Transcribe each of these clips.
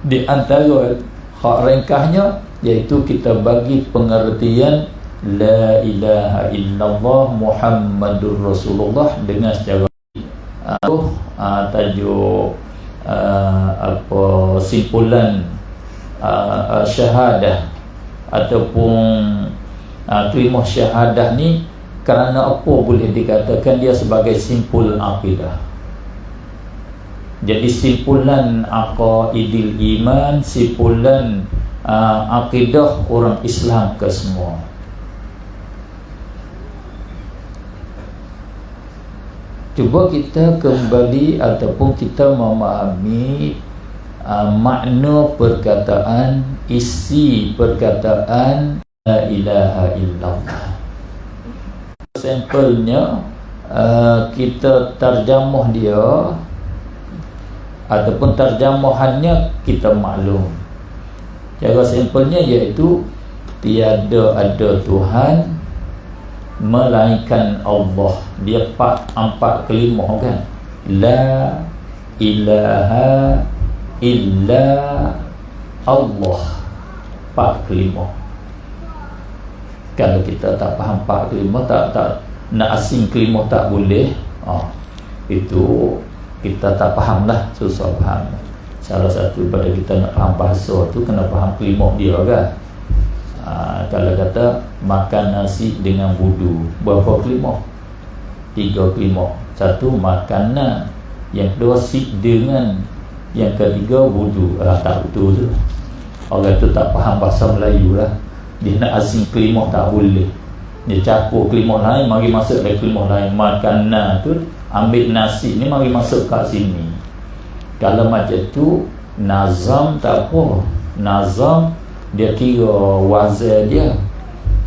Di antara hak ringkasnya iaitu kita bagi pengertian La ilaha illallah Muhammadur Rasulullah dengan secara tajuk simpulan syahadah ataupun kalimah syahadah ni kerana apa boleh dikatakan dia sebagai simpul akidah. Jadi simpulan aqaidil iman, simpulan akidah orang Islam ke semua. Cuba kita kembali ataupun kita memahami makna perkataan, isi perkataan La ilaha illallah. Sampelnya kita terjemah dia ataupun terjemahannya kita maklum. Cara sampelnya iaitu tiada ada Tuhan melainkan Allah. Dia empat kalimah kan. La ilaha illa Allah. Empat kalimah. Kalau kita tak faham empat kalimah, tak nak asing kalimah tak boleh. Itu kita tak faham lah, susah faham. Salah satu pada kita nak faham bahasa tu kena faham kalimah dia kan. Kalau kata makan nasi dengan wudu, berapa kalimah? 3 kalimah. Satu makanan, yang kedua sik dengan, yang ketiga wudu. Tak betul tu. Orang tu tak faham bahasa Melayu lah. Dia nak asing kalimah tak boleh. Dia campur kalimah lain mari masuk dalam kalimah lain. Makanan tu ambil nasi ni mari masuk kat sini. Kalau macam tu nazam tak apa. Nazam dia kira wazan dia.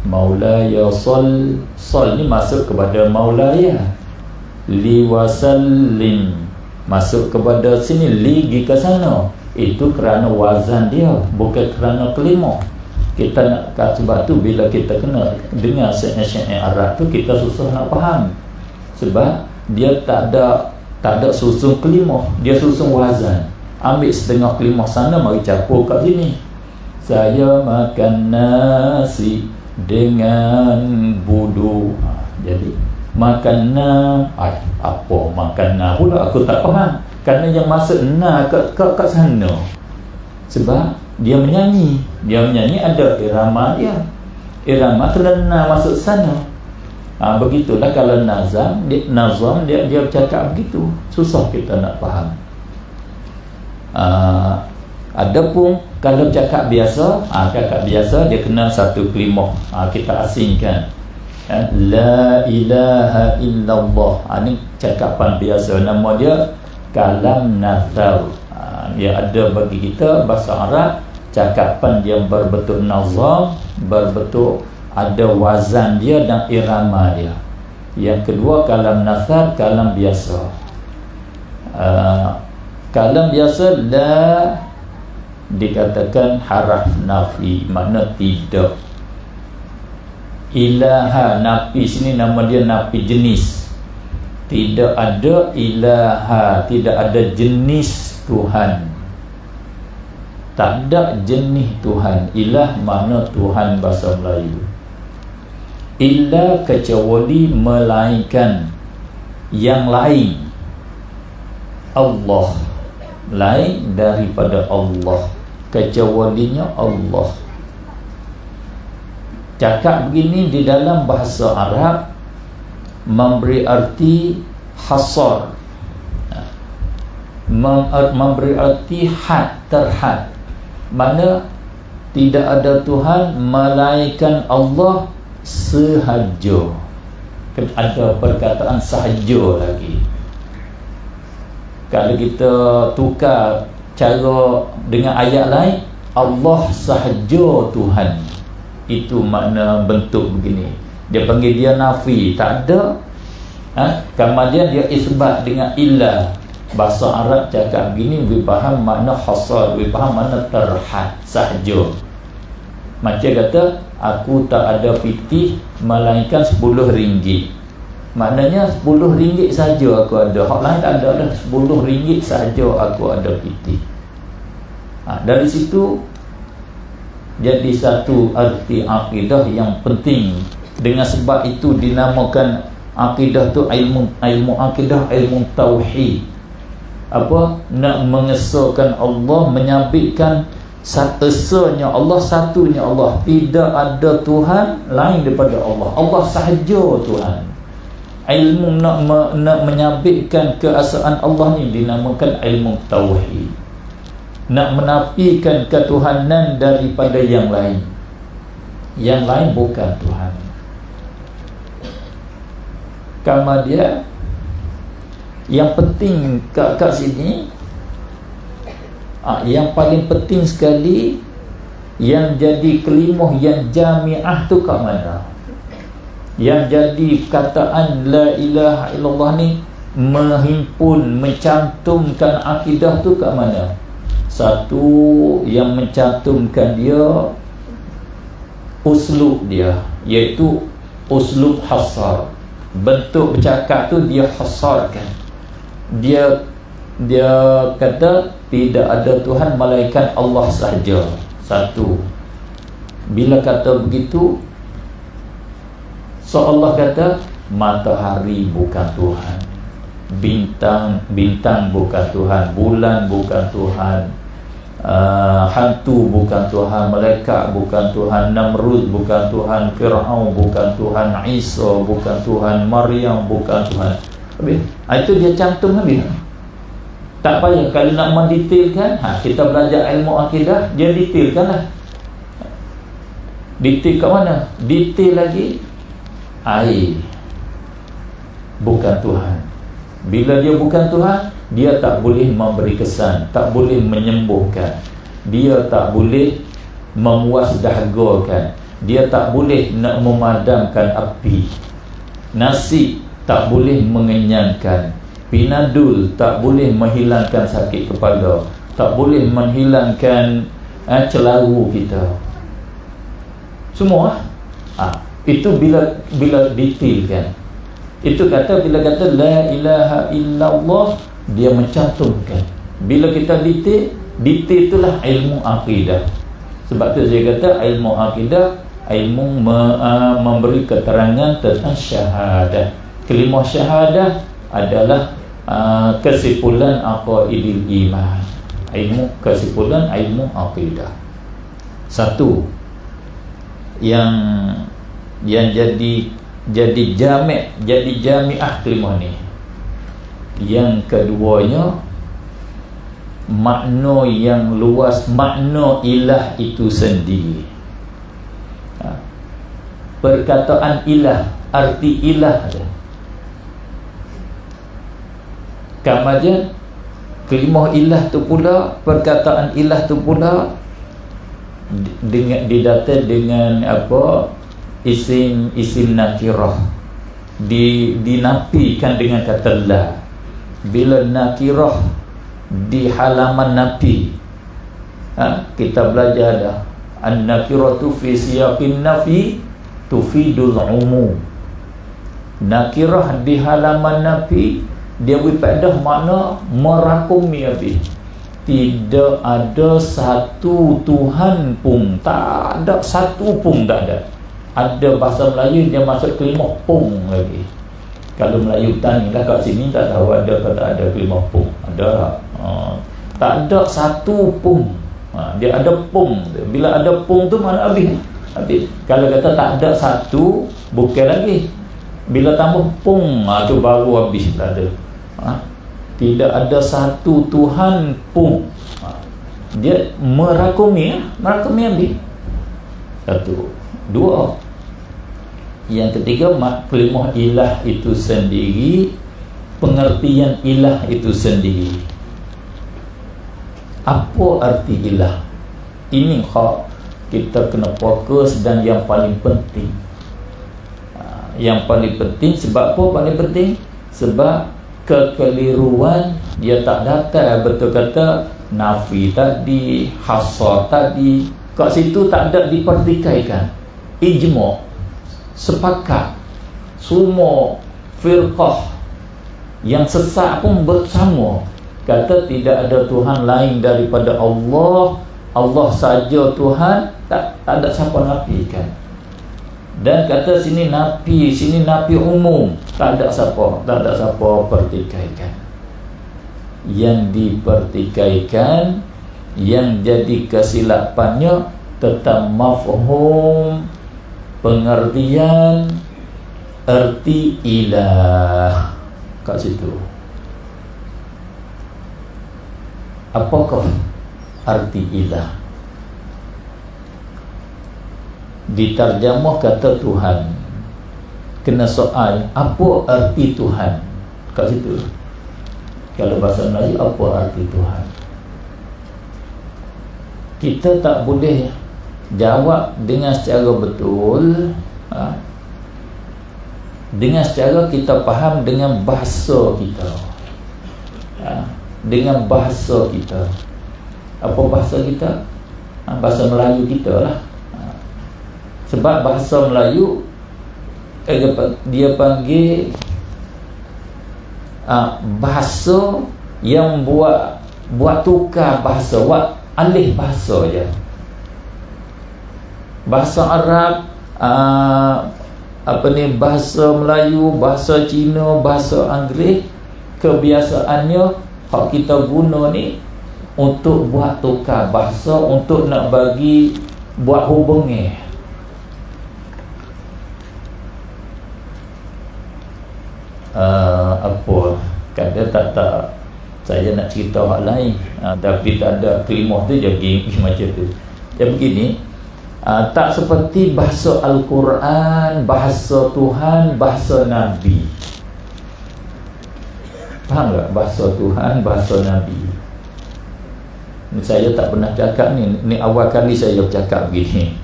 Maulaya sol ni masuk kepada maulaya. Li wasallim masuk kepada sini, li pergi ke sana. Itu kerana wazan dia, bukan kerana kalimah. Kita nak, sebab tu bila kita kena dengar syair-syair Arab tu kita susah nak faham. Sebab dia tak ada susun kalimah, dia susun wazan. Ambil setengah kalimah sana mari campur kat sini. Saya makan nasi dengan budu. Jadi makan apa makan pula aku tak faham. Kerana yang masuk kat sana. Sebab dia menyanyi ada irama dia. Irama terlena masuk sana. Begitulah kalau nazam dia bercakap begitu. Susah kita nak faham. Adapun kalau cakap biasa, dia kena satu kalimah. Kita asingkan. La ilaha illallah. Ini cakapan biasa. Nama dia kalam nazar. Dia ada bagi kita bahasa Arab cakapan yang berbentuk nazam, berbentuk ada wazan dia dan irama dia. Yang kedua kalam nazar, kalam biasa. Kalam biasa la dikatakan haraf nafi, makna tidak. Ilaha nafi sini nama dia nafi jenis. Tidak ada ilaha, tidak ada jenis Tuhan. Tak ada jenis Tuhan. Ilah makna Tuhan bahasa Melayu. Illa kecuali melainkan yang lain. Allah lain daripada Allah. Kecualinya Allah. Cakap begini di dalam bahasa Arab memberi arti hasar, memberi arti had, terhad. Mana tidak ada Tuhan melainkan Allah sahaja. Ada perkataan sahaja lagi. Kalau kita tukar cara dengan ayat lain, Allah sahaja Tuhan, itu makna bentuk begini. Dia panggil dia nafi, tak ada. Kemudian dia isbat dengan ilah. Bahasa Arab cakap begini, we faham makna hasar, we faham makna terhad, sahaja. Macam kata, aku tak ada pitih melainkan 10 ringgit. Maknanya 10 ringgit saja aku ada. Hak lain tak ada dah. 10 ringgit saja aku ada pitih. Dari situ jadi satu arti akidah yang penting. Dengan sebab itu dinamakan akidah tu ilmu akidah, ilmu tauhid. Nak mengesahkan Allah, menyabitkan esanya Allah, satunya Allah, tidak ada Tuhan lain daripada Allah, Allah sahaja Tuhan. Ilmu nak menyabitkan keesaan Allah ni dinamakan ilmu tauhid. Nak menafikan ketuhanan daripada yang lain. Yang lain bukan Tuhan. Kemudian yang penting kat sini, yang paling penting sekali, yang jadi kelimah yang jami'ah tu kat mana? Yang jadi kataan la ilaha illallah ni menghimpun, mencantumkan akidah tu kat mana? Satu yang mencantumkan dia uslub dia, iaitu uslub hasar. Bentuk bercakap tu dia hasarkan. Dia kata tidak ada Tuhan melainkan Allah sahaja. Satu. Bila kata begitu, Allah kata matahari bukan Tuhan, bintang bukan Tuhan, bulan bukan Tuhan, hantu bukan Tuhan, malaikat bukan Tuhan, Namrud bukan Tuhan, Fir'aun bukan Tuhan, Isa bukan Tuhan, Maryam bukan Tuhan. Habis. Itu dia cantum habis. Tak payah kalau nak mendetailkan, kita belajar ilmu akidah, dia detailkanlah. Detail kat mana? Detail lagi, air bukan Tuhan. Bila dia bukan Tuhan, dia tak boleh memberi kesan, tak boleh menyembuhkan, dia tak boleh memuasdahagakan, dia tak boleh nak memadamkan api. Nasi tak boleh mengenyangkan, Pinadul tak boleh menghilangkan sakit kepala, tak boleh menghilangkan celaru kita. Semua itu bila detail kan. Itu kata bila kata la ilaha illallah, dia mencantumkan. Bila kita detail itulah ilmu akidah. Sebab tu saya kata ilmu akidah, ilmu memberi keterangan tentang syahadah. Kalimah syahadah adalah kesimpulan aqaidil iman. Kesimpulan ilmu akidah. Satu yang jadi jami'ah kalimah ni. Yang keduanya, makna yang luas, makna ilah itu sendiri. Perkataan ilah, arti ilah ada. Kemudian kalimah ilah tu pula, perkataan ilah tu pula didata dengan isim nakirah, dinafikan dengan kata la. Bila nakirah di halaman nafi, kita belajar dah, an-nakiratu fi siyaqin nafi tufidul umum. Nakirah di halaman nafi, dia beri faedah makna merakumi habis. Tidak ada satu Tuhan pun, tak ada satu pun, tak ada. Ada bahasa Melayu dia masuk kalimah pung lagi. Kalau Melayu tani lah kat sini tak tahu ada ke tak ada kalimah pung. Ada. Tak ada satu pung. Dia ada pung. Bila ada pung tu mana habis? Habis. Kalau kata tak ada satu, bukan lagi. Bila tambah pung, tu baru habis lah ada. Tidak ada satu Tuhan pun. Dia merakumi habis. Satu. Dua. Yang ketiga, kalimah ilah itu sendiri, pengertian ilah itu sendiri. Apa arti ilah? Ini kita kena fokus, dan yang paling penting. Yang paling penting, sebab apa paling penting? Sebab kekeliruan dia tak datang betul kata nafi tadi, hasar tadi, kat situ tak ada dipertikaikan. Ijma', sepakat, semua firqah yang sesat pun bersama kata tidak ada Tuhan lain daripada Allah, Allah saja Tuhan, tak ada siapa nafikan. Dan kata sini nafi umum, tak ada siapa pertikaikan. Yang dipertikaikan, yang jadi kesilapannya tentang mafhum, pengertian, erti ilah kat situ. Apakah arti ilah? Diterjemah kata Tuhan. Kena soal, apa arti Tuhan? Kat situ. Kalau bahasa Melayu, apa arti Tuhan? Kita tak boleh jawab dengan secara betul, dengan secara kita faham dengan bahasa kita, dengan bahasa kita. Apa bahasa kita? Bahasa Melayu kita lah. Sebab bahasa Melayu dia panggil bahasa yang buat tukar bahasa, buat alih bahasa je. Bahasa Arab, bahasa Melayu, bahasa Cina, bahasa Inggeris, kebiasaannya hak kita guna ni untuk buat tukar bahasa, untuk nak bagi buat hubungi. Kadang tak saya nak cerita hak lain, tapi tak ada kelimah tu jadi macam tu. Jadi begini, tak seperti bahasa Al-Quran, bahasa Tuhan, bahasa Nabi. Faham tak? Bahasa Tuhan, bahasa Nabi. Ni saya tak pernah cakap ni awal kali saya cakap begini,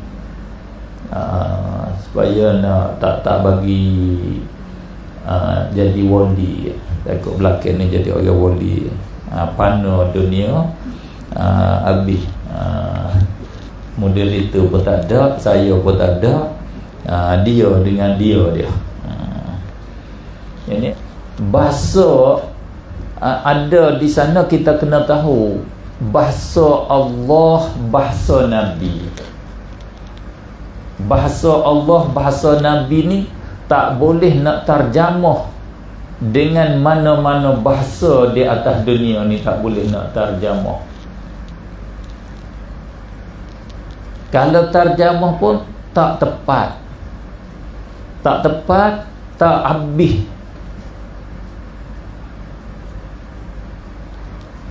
supaya nak tak bagi jadi wali. Takut belakang ni jadi orang wali, panah dunia, habis moderator pun tak ada, saya pun tak ada, dia dengan dia. Ini bahasa ada di sana, kita kena tahu bahasa Allah, bahasa Nabi. Bahasa Allah, bahasa Nabi ni tak boleh nak terjemah dengan mana-mana bahasa di atas dunia ni, tak boleh nak terjemah. Kalau terjemah pun tak tepat, tak habis.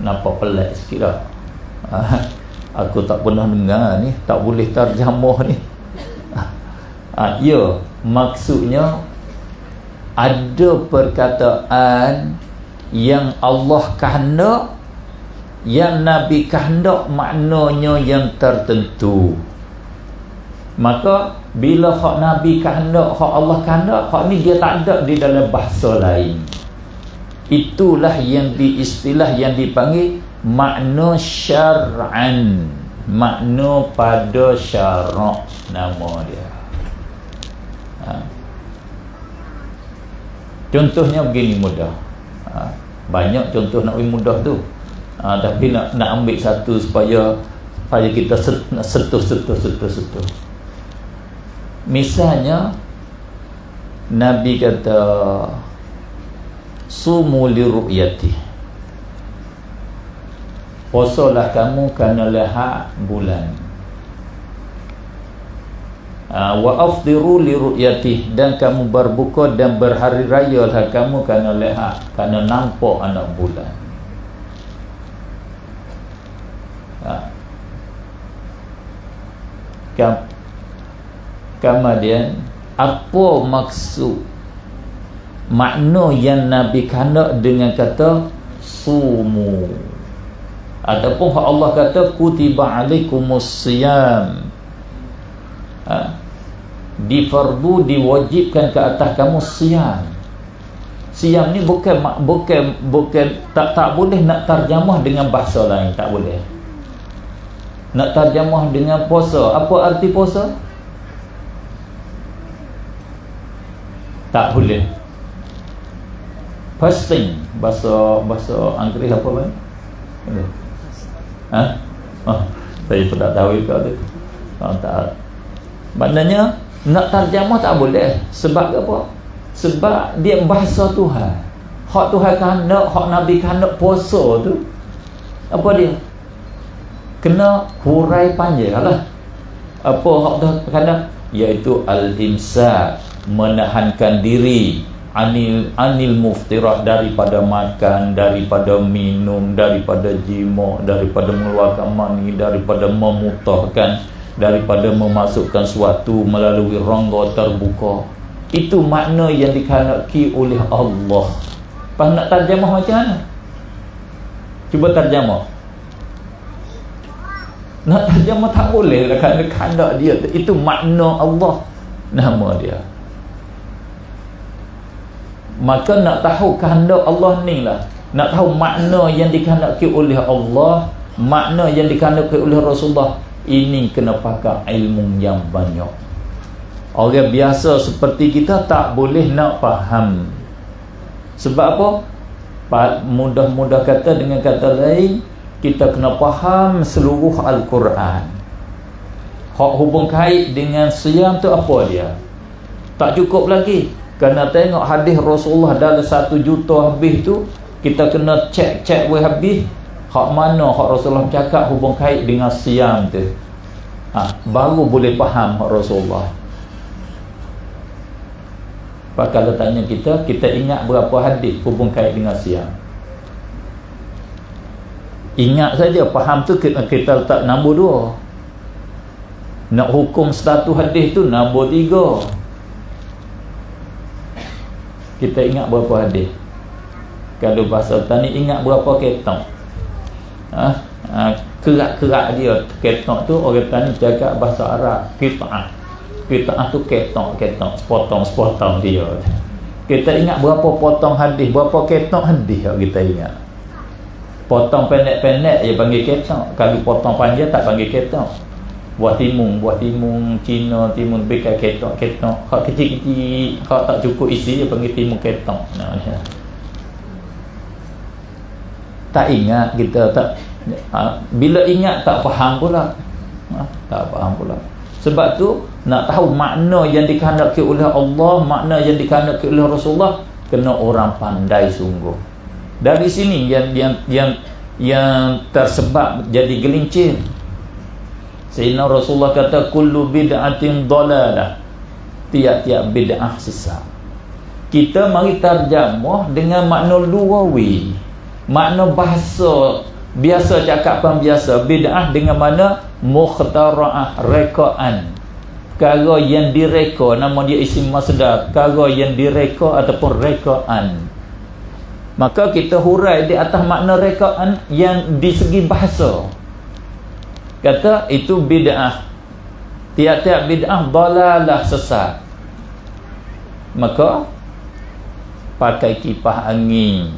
Nampak pelik sikit dah. Aku tak pernah dengar ni, tak boleh terjemah ni. Ya, maksudnya ada perkataan yang Allah kehendak, yang Nabi kehendak, maknanya yang tertentu. Maka bila hak Nabi kehendak, hak Allah kehendak, hak ni dia tak ada di dalam bahasa lain. Itulah yang istilah yang dipanggil makna syar'an, makna pada syarak, nama dia. Contohnya begini mudah, banyak contoh nak mudah tu, tapi nak ambil satu supaya kita sentuh. Misalnya Nabi kata sumu li ru'yati, puasalah kamu kerana lihat bulan. Wa afdiru li ru'yati, dan kamu berbuka dan berhari raya lah kamu kerana lihat, kerana nampak anak bulan. Kemudian apa maksud, makna yang Nabi kehendak dengan kata sumu? Adapun Allah kata kutiba alaikumus siyam, difardu, diwajibkan ke atas kamu siyam. Siyam ni bukan tak boleh nak terjemah dengan bahasa lain, tak boleh nak terjemah dengan puasa. Apa arti puasa? Tak boleh. Fasting, bahasa Inggeris apa kan? Ha? Oh, saya pun tak tahu itu tu. Tak. Maknanya nak terjemah tak boleh. Sebab apa? Sebab dia bahasa Tuhan. Hak Tuhan kehendak, hak Nabi kehendak puasa tu, apa dia? Kena hurai panjang lah. Apa hak Tuhan kehendak? Iaitu al-imsak, menahankan diri anil muftirat, daripada makan, daripada minum, daripada jima, daripada mengeluarkan mani, daripada memutahkan, daripada memasukkan sesuatu melalui rongga terbuka. Itu makna yang dikehendaki oleh Allah. Pas nak terjemah macam mana? Cuba terjemah. Nak terjemah tak boleh lah, kerana kehendak dia. Itu makna Allah, nama dia. Maka nak tahu kehendak Allah ni lah, nak tahu makna yang dikehendaki oleh Allah, makna yang dikehendaki oleh Rasulullah, ini kena pakai ilmu yang banyak. Orang biasa seperti kita tak boleh nak faham. Sebab apa? Mudah-mudah kata, dengan kata lain, kita kena faham seluruh Al-Quran. Hak hubung kait dengan siam tu apa dia? Tak cukup lagi. Kena tengok hadis Rasulullah dalam 1 juta habis tu, kita kena cek habis hak mana hak Rasulullah cakap hubung kait dengan siam tu. Baru boleh faham hak Rasulullah. Kalau tanya kita ingat berapa hadis hubung kait dengan siam? Ingat saja, faham tu kita letak nombor 2. Nak hukum satu hadis tu nombor 3. Kita ingat berapa hadis? Kalau bahasa tani, ingat berapa ketok? Kerak-kerak dia ketok tu, orang tani cakap bahasa Arab qit'ah. Qit'ah tu ketok, sepotong dia. Kita ingat berapa potong hadis, berapa ketok hadis kita ingat. Potong pendek-pendek dia panggil ketok. Kalau potong panjang tak panggil ketok. Buat timun Cina, timun lebih ketok. Hak kecil-kecil, hak tak cukup isi dia panggil timun ketok. Tak ingat kita, tak bila ingat tak faham pula. Tak faham pula. Sebab tu nak tahu makna yang dikehendaki oleh Allah, makna yang dikehendaki oleh Rasulullah, kena orang pandai sungguh. Dari sini yang tersebab jadi gelincir. Sayyidina Rasulullah kata kullu bid'atin dalalah. Tiap-tiap bid'ah sesat. Kita mari terjemah dengan makna lugawi. Makna bahasa biasa, cakapan biasa. Bid'ah dengan mana mukhtara'ah, rekaan. Perkara yang direka, nama dia isim masdar. Perkara yang direka ataupun rekaan. Maka kita hurai di atas makna rekaan yang di segi bahasa. Kata itu bid'ah. Tiap-tiap bid'ah dalalah, sesat. Maka pakai kipas angin,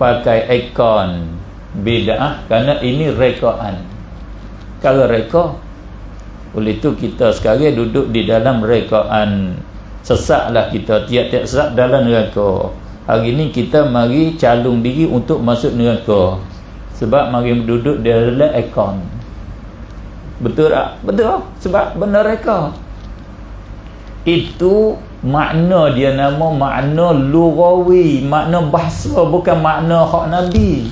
pakai aircon, bid'ah, kerana ini rekaan. Kalau reka, oleh itu kita sekarang duduk di dalam rekaan. Sesatlah kita, tiap-tiap sesat dalam neraka. Hari ni kita mari calung diri untuk masuk neraka. Sebab mari duduk di dalam aircon. Betul tak? Betul. Sebab benar reka. Itu makna dia, nama makna lugawi, makna bahasa, bukan makna hak Nabi.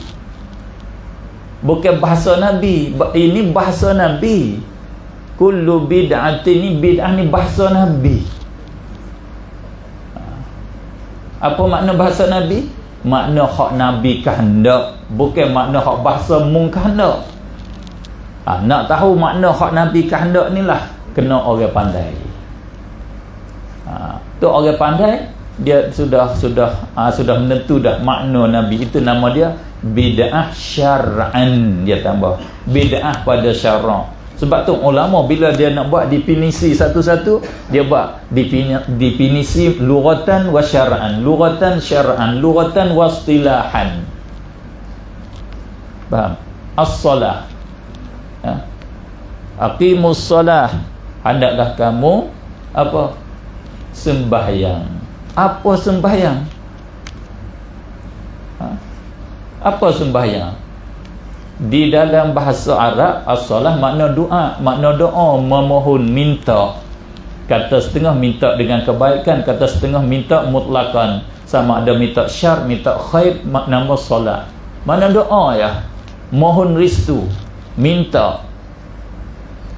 Bukan bahasa Nabi. Ini bahasa Nabi. Kullu bid'atin, ni bid'ah ni bahasa Nabi. Apa makna bahasa Nabi? Makna hak Nabi kehendak, bukan makna hak bahasa mung kehendak. Nak tahu makna hak Nabi kehendak ni lah, kena orang pandai. Tu orang pandai, dia sudah menentu dah makna Nabi. Itu nama dia bid'ah syar'an. Dia tambah bid'ah pada syarak. Sebab tu ulama bila dia nak buat definisi satu-satu, dia buat definisi lughatan wa syar'an, lughatan syar'an, lughatan wa istilahan. Faham? As-salah, aqimus salah, hendaklah kamu apa? Sembahyang. Apa sembahyang? Apa sembahyang? di dalam bahasa Arab as-salah makna doa, memohon, minta. Kata setengah minta dengan kebaikan, kata setengah minta mutlakan, sama ada minta syar, minta khair, nama solat. Mana doa ya, mohon restu, minta.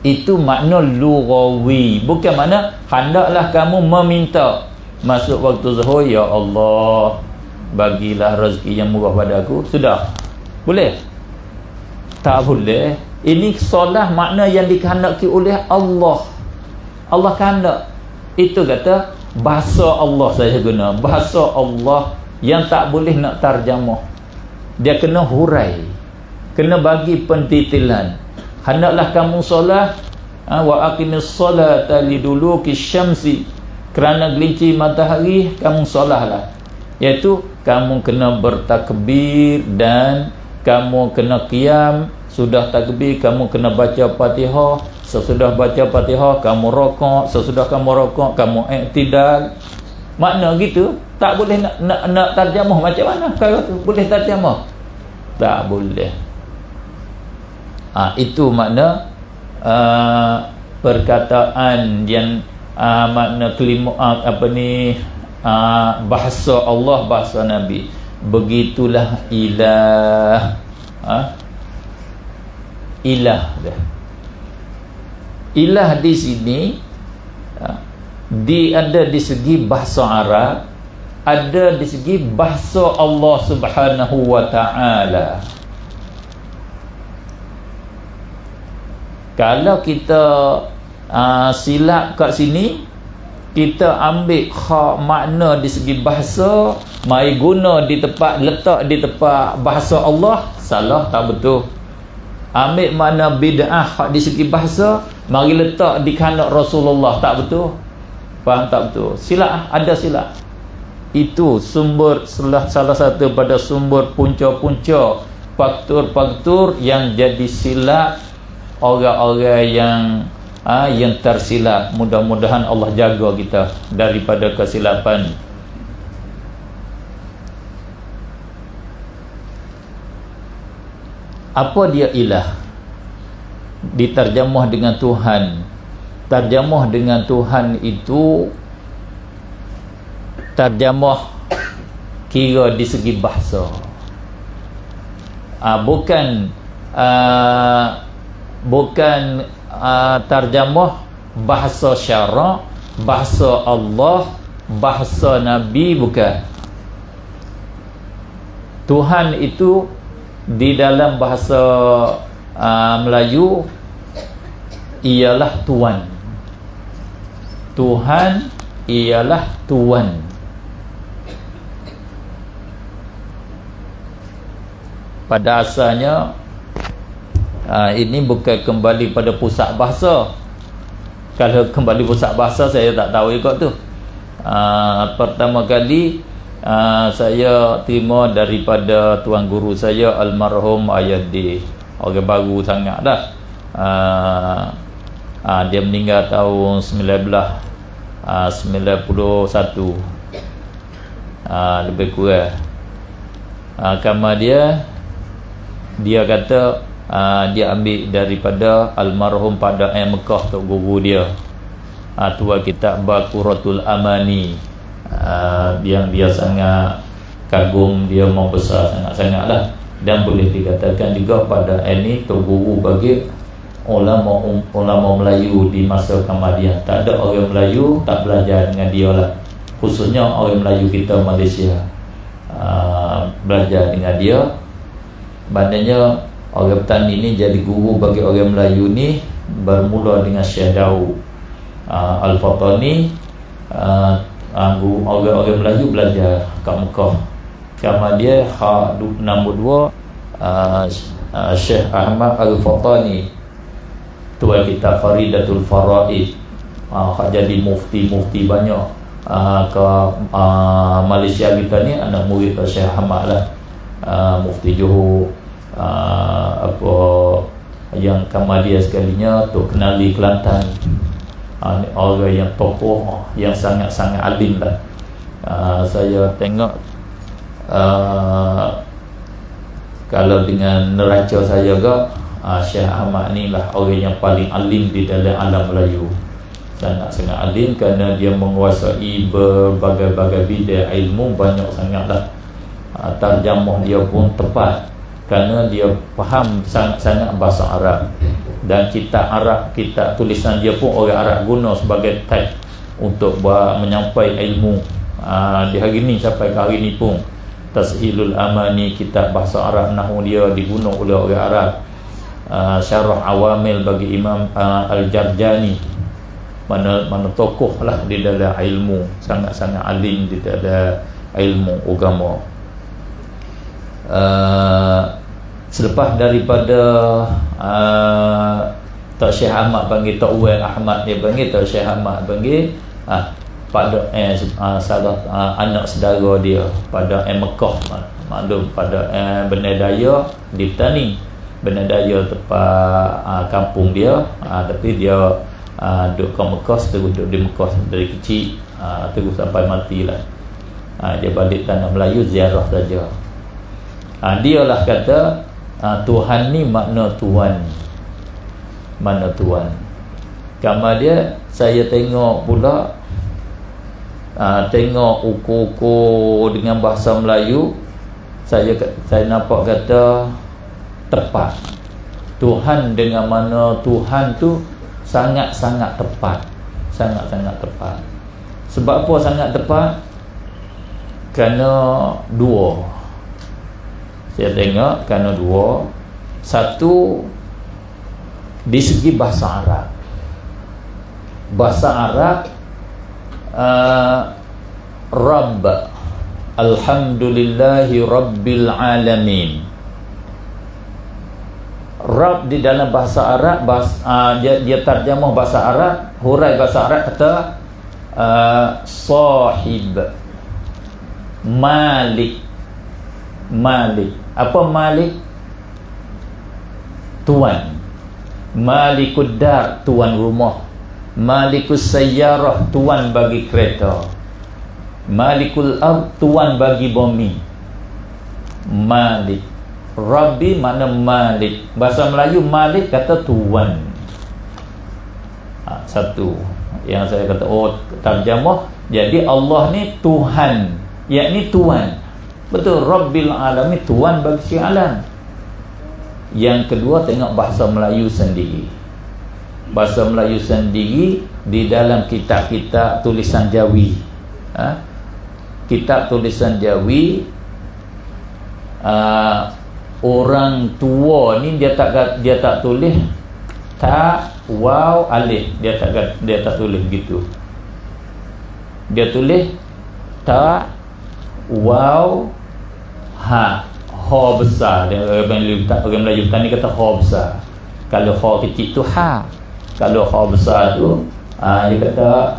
Itu makna lughawi, bukan makna hendaklah kamu meminta. Masuk waktu zuhur, ya Allah bagilah rezeki yang murah pada aku, sudah boleh? Tak boleh. Ini solat makna yang dikehendaki oleh Allah. Allah kehendak. Itu kata bahasa Allah, saya guna bahasa Allah yang tak boleh nak tarjamah. Dia kena hurai, kena bagi pentitilan. Hendaklah kamu solat, wa aqimis solata liduluki syamsi, kerana gelincir matahari kamu solatlah. Iaitu kamu kena bertakbir dan kamu kena qiyam. Sudah takbir kamu kena baca Fatihah. Sesudah baca Fatihah kamu rokok. Sesudah kamu rokok kamu i'tidal. Makna gitu. Tak boleh nak tarjamah macam mana kalau tu? Boleh tarjamah? Tak boleh. Itu makna perkataan yang makna kelima, bahasa Allah, bahasa Nabi. Begitulah ilah. Ilah dah. Ilah di sini ada di segi bahasa Arab, ada di segi bahasa Allah Subhanahu wa ta'ala. Kalau kita silap kat sini, kita ambil makna di segi bahasa, mai guna di tempat, letak di tempat bahasa Allah, salah, tak betul. Ambil makna bid'ah di segi bahasa, mari letak di kehendak Rasulullah, tak betul. Faham tak betul? Silap, ada silap. Itu sumber, salah satu pada sumber punca-punca faktor-faktor yang jadi silap orang-orang yang tersilap. Mudah-mudahan Allah jaga kita daripada kesilapan. Apa dia ilah? Diterjemah dengan Tuhan. Terjemah dengan Tuhan itu terjemah kira di segi bahasa. Bukan terjemah bahasa syarak, bahasa Allah, bahasa Nabi, bukan. Tuhan itu di dalam bahasa Melayu ialah Tuan. Tuhan ialah Tuan. Pada asalnya ini bukan kembali pada pusat bahasa. Kalau kembali pusat bahasa saya tak tahu ikut tu. Pertama kali saya terima daripada tuan guru saya almarhum Ayadi. Orang baru sangat dah. Dia meninggal tahun 1991. Lebih kurang. Kamar dia kata dia ambil daripada almarhum pada Mekah, tok guru dia. Tuan kitab Baquratul Amani, yang dia sangat kagum, dia mau besar sangat-sangat lah. Dan boleh dikatakan juga pada ini tok guru bagi ulama Melayu di masa Kemudian. Tak ada orang Melayu tak belajar dengan dia lah. Khususnya orang Melayu kita Malaysia belajar dengan dia. Maknanya orang petani ni jadi guru bagi orang Melayu ni bermula dengan Syekh Daud Al-Fatani. Orang-orang Melayu belajar kat Mekah. Kemudian nombor 2 Syekh Ahmad Al-Fatani, tuan kitab Faridatul Faraid, jadi mufti banyak ke Malaysia kita ni, anak murid Syekh Ahmad lah. Mufti Johor, apa yang Kemudian sekalinya tu kenali Kelantan. Orang yang tokoh yang sangat-sangat alim lah. Saya tengok Kalau dengan neraca saya ke, Syekh Ahmad ni lah orang yang paling alim di dalam alam Melayu. Sangat-sangat alim kerana dia menguasai berbagai-bagai bidang ilmu, banyak sangatlah. Tarjamah dia pun tepat kerana dia faham sangat-sangat bahasa Arab. Dan kitab Arab, kitab tulisan dia pun orang Arab guna sebagai teks untuk menyampaikan ilmu. Di hari ni sampai ke hari ni pun Tashilul Amani, kitab bahasa Arab nahwu dia digunakan oleh orang Arab. Syarah Awamil bagi Imam Al-Jarjani, mana tokoh lah di dalam ilmu, sangat-sangat alim di dalam ilmu agama. Selepas daripada Tok Syekh Ahmad panggil Tok Uwais Ahmad, dia panggil Tok Syekh Ahmad panggil pada salah anak saudara dia pada Mekah, maklum pada Benar Daya di Petani. Benar Daya tempat kampung dia, tapi dia duduk ke Mekah, terus duduk di Mekah dari kecil, terus sampai matilah. Dia balik tanah Melayu ziarah saja. Dia lah kata Tuhan ni makna tuan. Mana tuan? Kamar dia saya tengok pula, tengok ukur-ukur dengan bahasa Melayu, saya nampak kata tepat. Tuhan dengan mana Tuhan tu sangat-sangat tepat. Sangat-sangat tepat. Sebab apa sangat tepat? Kerana dua. Saya tengok kerana dua. Satu, di segi bahasa Arab. Bahasa Arab, Rabb, Alhamdulillahi Rabbil Alamin. Rabb di dalam bahasa Arab, dia terjemah bahasa Arab, hurai bahasa Arab kata Sahib, Malik. Malik. Apa Malik? Tuan. Malikud dar, tuan rumah. Malikus sayyarah, tuan bagi kereta. Malikul ard, tuan bagi bumi. Malik. Rabbi mana Malik. Bahasa Melayu Malik kata tuan. Satu yang saya kata, terjemah. Jadi Allah ni Tuhan, yakni tuan. Betul, Rabbil Alamin, tuan bagi si alam. Yang kedua, tengok bahasa Melayu sendiri. Bahasa Melayu sendiri di dalam kitab-kitab tulisan Jawi. Kitab tulisan Jawi, orang tua ni dia tak tulis ta, waw, alif. Dia tak tulis gitu. Dia tulis ta, waw, ha. Ha besar. Orang Melayu ni kata ha besar. Kalau ha kecil tu ha. Kalau ha besar tu dia kata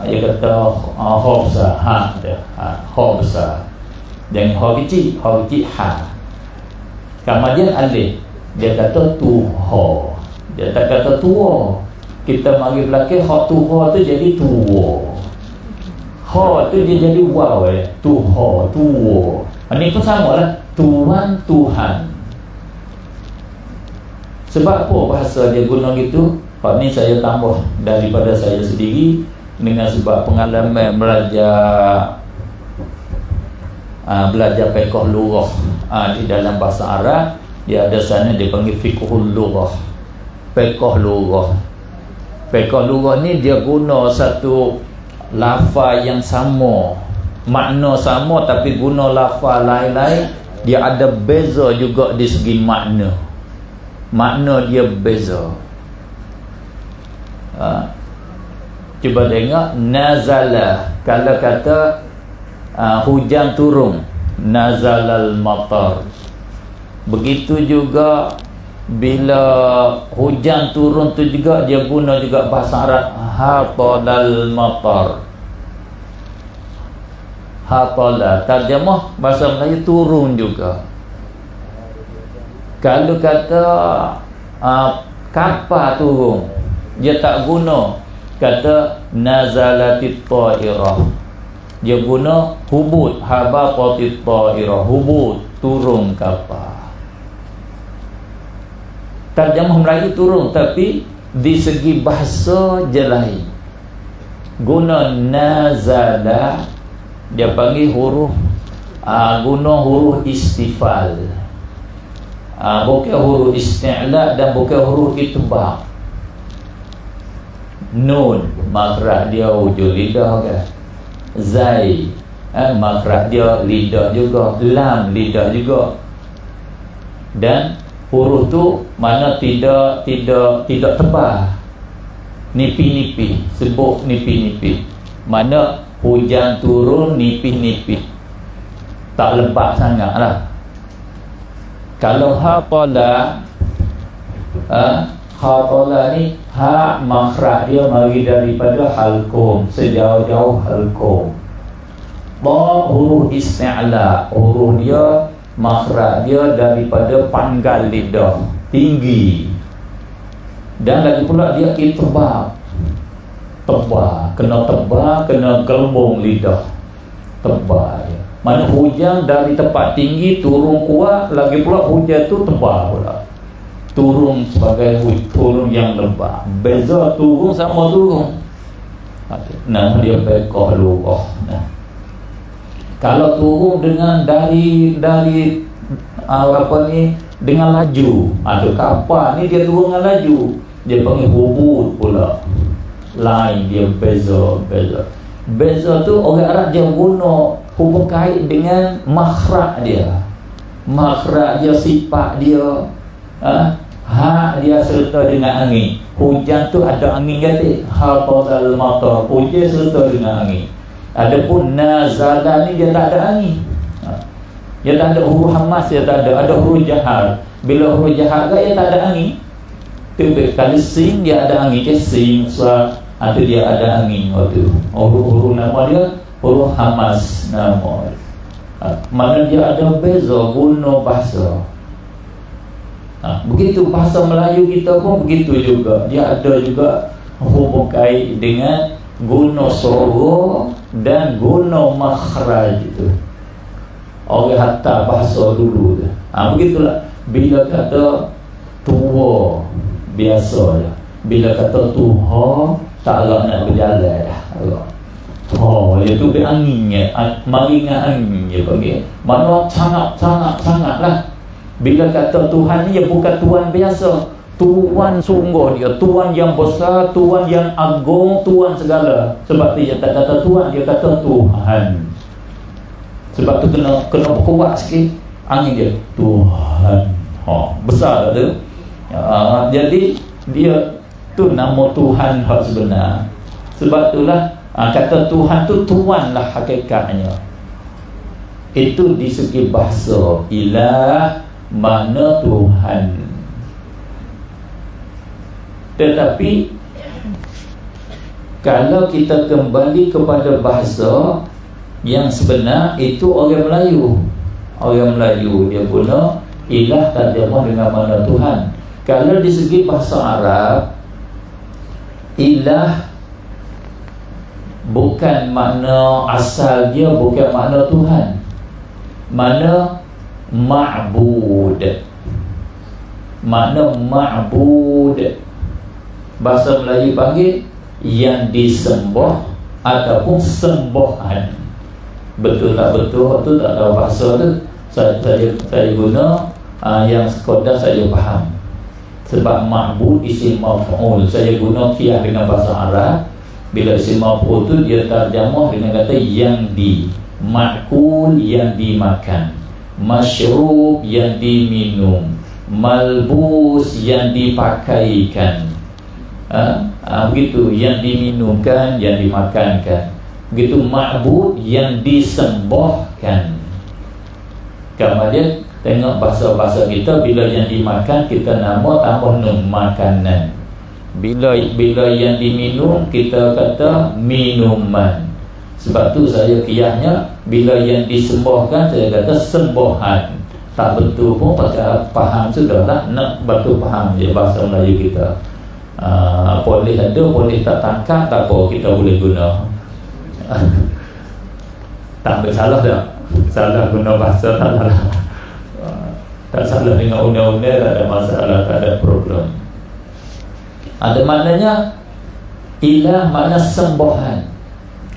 ha besar. Ha besar. Jangan ha kecil ha. Kemudian alif, dia kata tuha. Dia tak kata tua. Kita mari belakang ha tuha tu jadi tua. Ha tu dia jadi waw, tuha, tua. Ini pun sama lah, Tuan Tuhan. Sebab apa bahasa dia guna gitu? Hak ni saya tambah daripada saya sendiri, dengan sebab pengalaman belajar fiqh lughah di dalam bahasa Arab. Dia ada sana dia panggil fiqhul lughah. Fiqh lughah. Fiqh lughah ni dia guna satu lafaz yang sama, makna sama, tapi guna lafaz lain-lain. Dia ada beza juga di segi makna. Makna dia beza. Cuba tengok nazala. Kalau kata hujan turun, nazalal matar. Begitu juga bila hujan turun tu juga dia guna juga bahasa Arab, hatalal matar. Hatala, terjemah bahasa Melayu turun juga. Kalau kata kapal turun, dia tak guna kata nazalatit ta'irah. Dia guna hubut, habaqatit ta'irah, hubut, turun kapal. Terjemah Melayu turun, tapi di segi bahasa je lain. Guna nazala, dia panggil huruf guna huruf istifal, bukan huruf isti'la dan bukan huruf itbaq. Nun makhraj dia hujung lidah kan, zai makhraj dia lidah juga, lam lidah juga. Dan huruf tu mana tidak tebal, nipis-nipis, sebut nipis-nipis. Mana hujan turun nipis-nipis, tak lebat sangat lah. Kalau haqala, haqala ni ha makhraj dia mari daripada halqum, sejauh-jauh halqum. Ba huruf isti'la, huruf dia makhraj dia daripada panggal lidah, tinggi. Dan lagi pula dia itbaq, tebal, kena tebal, kena gelembung lidah, tebal dia. Mana hujan dari tempat tinggi turun kuat, lagi pula hujan tu tebal pula, turun sebagai turun yang lebat. Beza turun sama turun. Nah dia bekah lurah. Nah, kalau turun dengan dari apa ni, dengan laju, ada kapal ni dia turun dengan laju, dia panggil hubud pula. Lain dia beza tu orang Arab dia guna hubung kait dengan makhraj dia. Makhraj dia, sifat dia, dia serta dengan angin. Hujan tu ada angin kata, hafazal matar, hujan serta dengan angin. Adapun nazala ni dia tak ada angin. Dia tak ada huruf hamas, dia tak ada huruf jahar. Bila huruf jahar dia tak ada angin. Kali sing dia ada angin, ke sing sa ada dia ada angin waktu. Huruf nama dia huruf hamas nama. Mana dia ada beza guna bahasa. Begitu bahasa Melayu kita pun begitu juga. Dia ada juga hubung kait dengan guna suara dan guna makhraj itu. Orang hantar bahasa dulu tu. Begitulah. Bila kata tua biasa je. Bila kata tuha tak agak nak berjalan dah. Dia tu beranginnya, maringan angin dia panggil. Mana sangat lah. Bila kata Tuhan ni, dia bukan Tuhan biasa, Tuhan sungguh dia, Tuhan yang besar, Tuhan yang agung, Tuhan segala. Sebab tu dia tak kata Tuhan, dia kata Tuhan. Sebab tu kena kuat sikit angin dia, Tuhan. Besar tu. Jadi dia tu nama Tuhan hak sebenar. Sebab itulah kata Tuhan tu Tuhan lah hakikatnya. Itu di segi bahasa. Ilah makna Tuhan. Tetapi kalau kita kembali kepada bahasa yang sebenar, itu orang Melayu. Orang Melayu dia guna ilah terjemah dengan makna Tuhan. Kalau di segi bahasa Arab, ilah bukan makna asal dia, bukan makna Tuhan. Makna ma'bud. Makna ma'bud. Bahasa Melayu panggil yang disembah ataupun sembahan. Betul tak betul tu tak tahu bahasa tu. Saya guna yang sekadar saya faham. Sebab ma'bud isim maf'ul, saya guna qiyas dengan bahasa Arab. Bila isim maf'ul tu dia terjemah dengan kata yang di, ma'kul yang dimakan, masyrub yang diminum, malbus yang dipakaikan. Begitu, yang diminumkan, yang dimakankan. Begitu ma'bud yang disembahkan. Kemudian tengok bahasa-bahasa kita, bila yang dimakan kita nama tambah nun, makanan. Bila yang diminum kita kata minuman. Sebab tu saya kiasnya, bila yang disembahkan saya kata sembahan. Tak betul pun pakai faham sudahlah, nak betul faham je bahasa Melayu kita. Boleh ada, boleh tak tangkap, tak apa, kita boleh guna. Tak bersalah dah. Salah guna bahasa tak salah. Tak salah dengan undang-undang, tak ada masalah, tak ada problem. Ada maknanya ilah makna sembahan.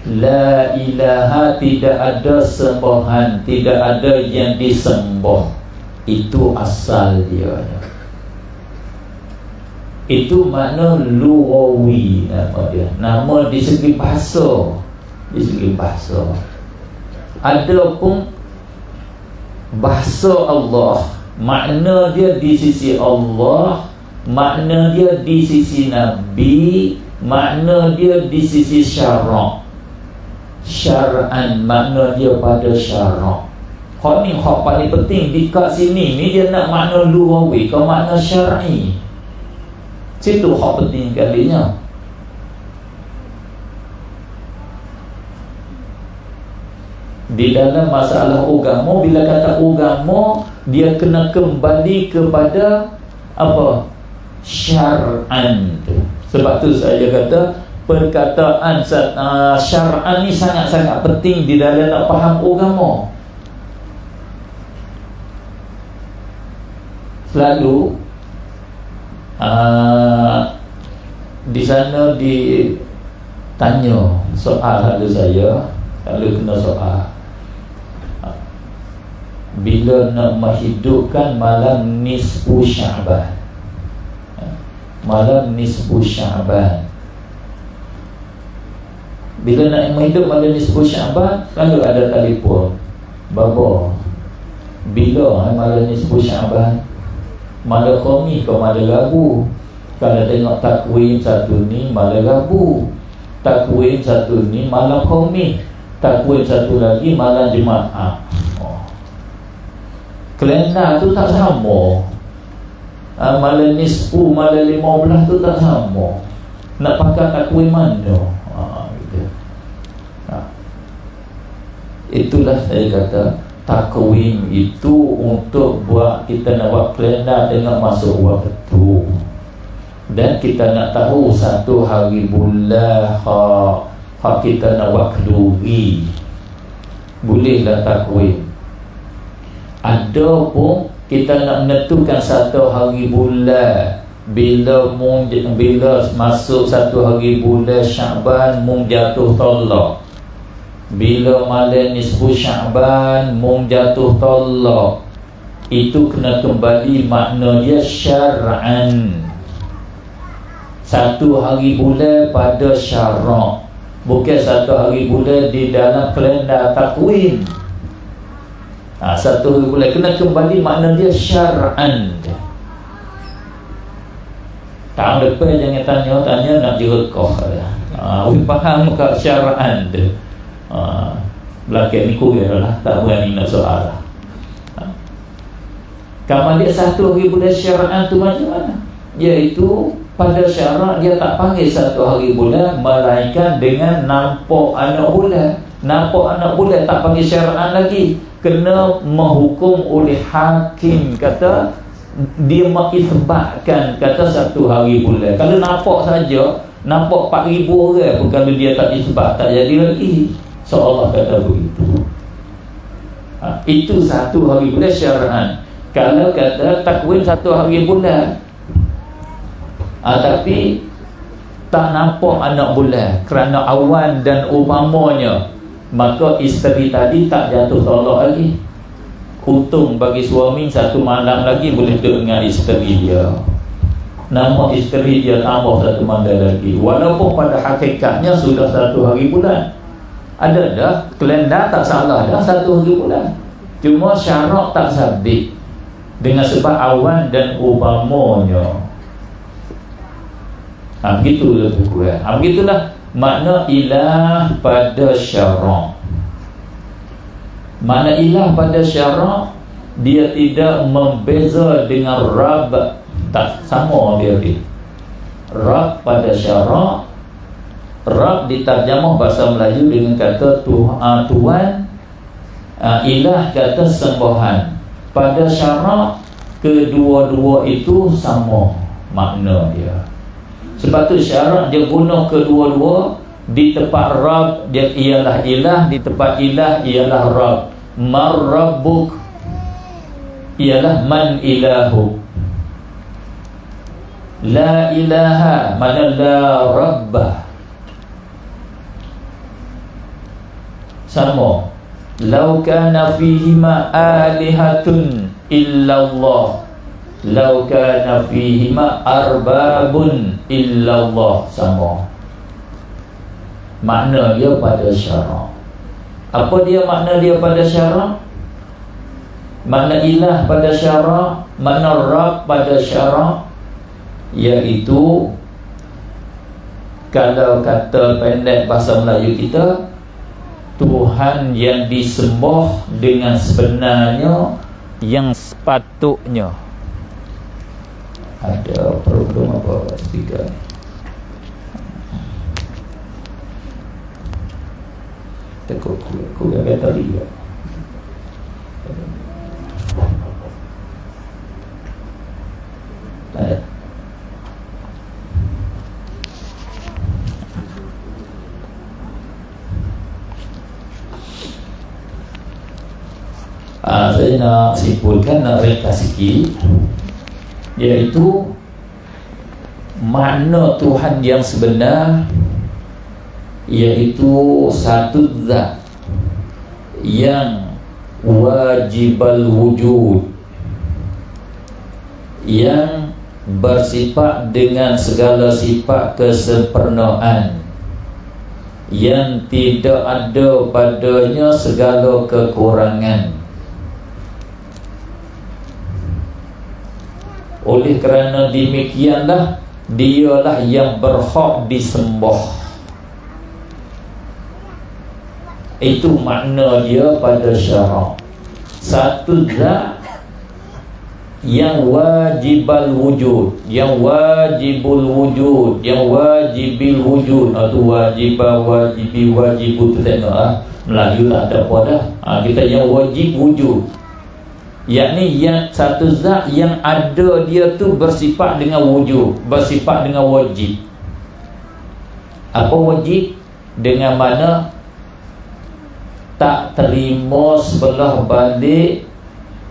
La ilaha, tidak ada sembahan, tidak ada yang disembah. Itu asal dia. Itu makna lugawi nama dia. Nama di segi bahasa. Di segi bahasa. Ada pun bahasa Allah, makna dia di sisi Allah, makna dia di sisi Nabi, makna dia di sisi syarak. Syar'an, makna dia pada syarak. Hak ni hak paling penting di kat sini ni, dia nak makna lugawi ke makna syar'i. Situ hak penting kalinya. Di dalam masalah agama, bila kata agama, dia kena kembali kepada apa? Syar'an. Sebab tu saya kata perkataan syar'an ni sangat-sangat penting di dalam nak faham agama. Selalu di sana ditanya soal ada saya, kalau kena soal, bila nak menghidupkan malam nisfu Sya'ban, malam nisfu Sya'ban, bila nak menghidup malam nisfu Sya'ban, kalau ada telefon, baba, bila malam nisfu Sya'ban? Malam Khamis ke malam Rabu? Kalau tengok takwim satu ni malam Rabu, takwim satu ni malam Khamis, takwim satu lagi malam Jumaat. Kalender tu tak sama. Malam nisfu, malam 15 tu tak sama. Nak pakai takwim mana? Gitu. Itulah saya kata takwim itu untuk buat kita nak buat kalender tengok masuk waktu, dan kita nak tahu satu hari bulan hak kita nak buat keduri, bolehlah takwim. Ada pun kita nak menentukan satu hari bulan, bila masuk satu hari bulan Sya'ban mung jatuh tolak, bila malam nisfu Sya'ban mung jatuh tolak. Itu kena kembali makna dia syar'an. Satu hari bulan pada syarak, bukan satu hari bulan di dalam kalender takwim. Satu hari bulan kena kembali makna dia syar'an. Tahun depan jangan tanya nak direkah. Faham ke syar'an dia? Belakang ni kurang lah, tak berani nak soal lah. Kamal dia satu hari bulan syar'an tu macam mana? Iaitu pada syarak dia tak panggil satu hari bulan, melainkan dengan nampak anak bulan. Nampak anak bulan tak panggil syar'an lagi, kena menghukum oleh hakim. Kata dia mengisbatkan kata satu hari bulan. Kalau nampak saja, nampak 4,000 orang pun, kalau dia tak isbat tak jadi lagi. Seolah kata begitu. Itu satu hari bulan syar'an. Kalau kata takwim satu hari bulan, tapi tak nampak anak bulan kerana awan dan umpamanya, maka isteri tadi tak jatuh tolak lagi. Untung bagi suami satu malam lagi boleh duduk dengan isteri dia, nama isteri dia tambah satu malam lagi, walaupun pada hakikatnya sudah satu hari bulan. Ada dah kalender tak salah dah satu hari bulan, cuma syarak tak sabit dengan sebab awan dan umpamanya. Begitu lebih kurang. Begitulah makna ilah pada syarak. Makna ilah pada syarak, dia tidak membeza dengan Rabb. Tak sama dia. Rabb pada syarak, Rabb diterjemah bahasa Melayu dengan kata Tuhan, ilah kata sembahan. Pada syarak, kedua-dua itu sama makna dia. Sebab tu syarak dia guna kedua-dua. Di tempat Rabb dia ialah ilah, di tempat ilah ialah Rabb. Mar Rabbuk, ialah man ilahu. La ilaha mana la rabbah. Sama. Lau kana fihima alihatun illallah, lau kana fihima arbabun illallah. Sama. Makna dia pada syarak. Apa dia makna dia pada syarak? Makna ilah pada syarak, makna Rabb pada syarak, iaitu kalau kata pendek bahasa Melayu kita, Tuhan yang disembah dengan sebenarnya, yang sepatutnya. Ada problem apa speaker? Tekuk aku kata dia. Saya nak simpulkan, nak ringkas sikit, iaitu makna Tuhan yang sebenar iaitu satu zat yang wajibal wujud, yang bersifat dengan segala sifat kesempurnaan, yang tidak ada padanya segala kekurangan. Oleh kerana demikianlah dialah yang berhak disembah. Itu makna dia pada syarak. Satu zat yang wajibal wujud, yang wajibul wujud, yang wajibil wujud. Itu wajibah, wajibi, wajibu. Tu tengok Melayu tak ada apa dah. Kita yang wajib wujud, yakni yang satu zat yang ada dia tu bersifat dengan wujud, bersifat dengan wajib. Apa wajib? Dengan mana tak terima sebelah balik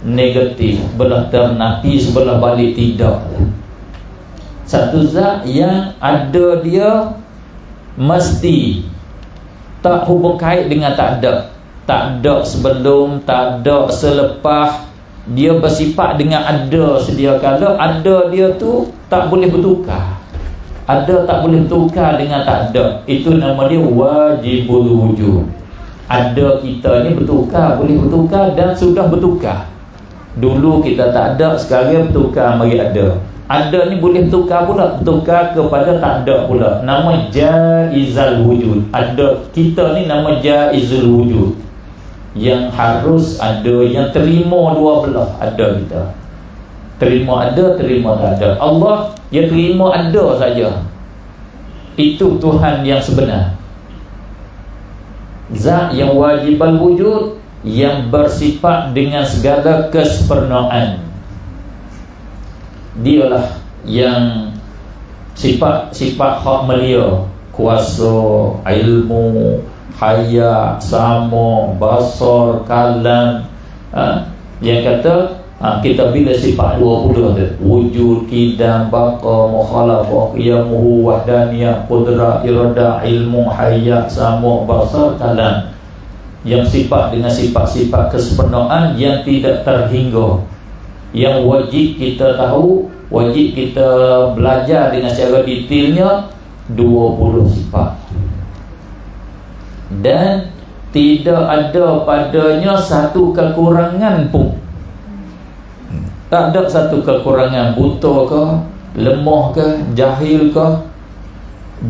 negatif, belah ternapi sebelah balik tidak. Satu zat yang ada dia mesti tak hubung kait dengan tak ada. Tak ada sebelum, tak ada selepas. Dia bersifat dengan ada sedia kala. Ada dia tu tak boleh bertukar. Ada tak boleh bertukar dengan tak ada. Itu nama dia wajibul wujud. Ada kita ni bertukar, boleh bertukar dan sudah bertukar. Dulu kita tak ada, sekarang bertukar mari ada. Ada ni boleh bertukar pula, bertukar kepada tak ada pula. Nama jaizal wujud. Ada kita ni nama jaizul wujud, yang harus ada, yang terima dua belah. Ada kita terima ada, terima tak ada. Allah yang terima ada saja. Itu Tuhan yang sebenar, zat yang wajibal wujud, yang bersifat dengan segala kesempurnaan. Dialah yang sifat hak mulia, kuasa, ilmu, haya, sama, basar, kalam. Yang kata kita bila sifat 20 tu, wujud, kidam, baqa, mukhalafah, qiyamuhu, wahdaniyah, qudrah, iradah, ilmu, haya, sama, basar, kalam. Yang sifat dengan sifat-sifat kesempurnaan yang tidak terhingga, yang wajib kita tahu, wajib kita belajar dengan secara detailnya. 20 sifat, dan tidak ada padanya satu kekurangan pun. Tak ada satu kekurangan. Buta ke, lemah ke, jahil ke,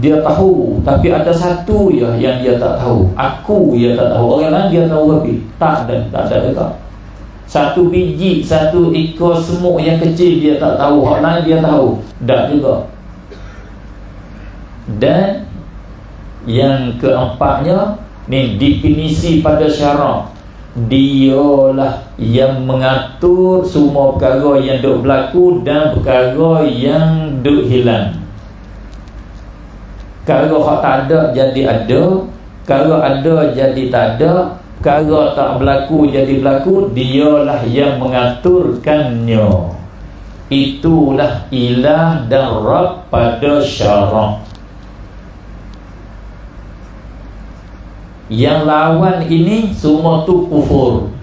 dia tahu. Tapi ada satu ya yang dia tak tahu. Aku dia tak tahu. Orang lain dia tahu lebih. Tak ada dekat. Satu biji, satu ekor semut yang kecil dia tak tahu. Orang lain dia tahu. Tak juga. Dan yang keempatnya ni, definisi pada syarak. Dialah yang mengatur semua perkara yang duk berlaku dan perkara yang duk hilang. Perkara hak tak ada jadi ada, perkara ada jadi tak ada, perkara tak berlaku jadi berlaku, dialah yang mengaturkannya. Itulah ilah dan Rabb pada syarak. Yang lawan ini semua tu kufur,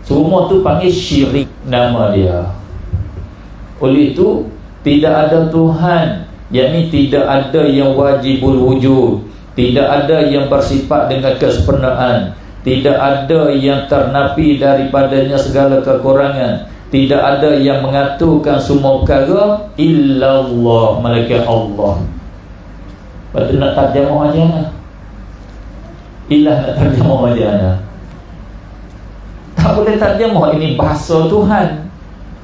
semua tu panggil syirik nama dia. Oleh itu tidak ada Tuhan, yakni tidak ada yang wajibul wujud, tidak ada yang bersifat dengan kesempurnaan, tidak ada yang ternapi daripadanya segala kekurangan, tidak ada yang mengaturkan semua perkara illallah, melainkan Allah. Lepas tu nak terjemah macam mana? Ilah nak terjemah macam mana? Tak boleh terjemah. Ini bahasa Tuhan,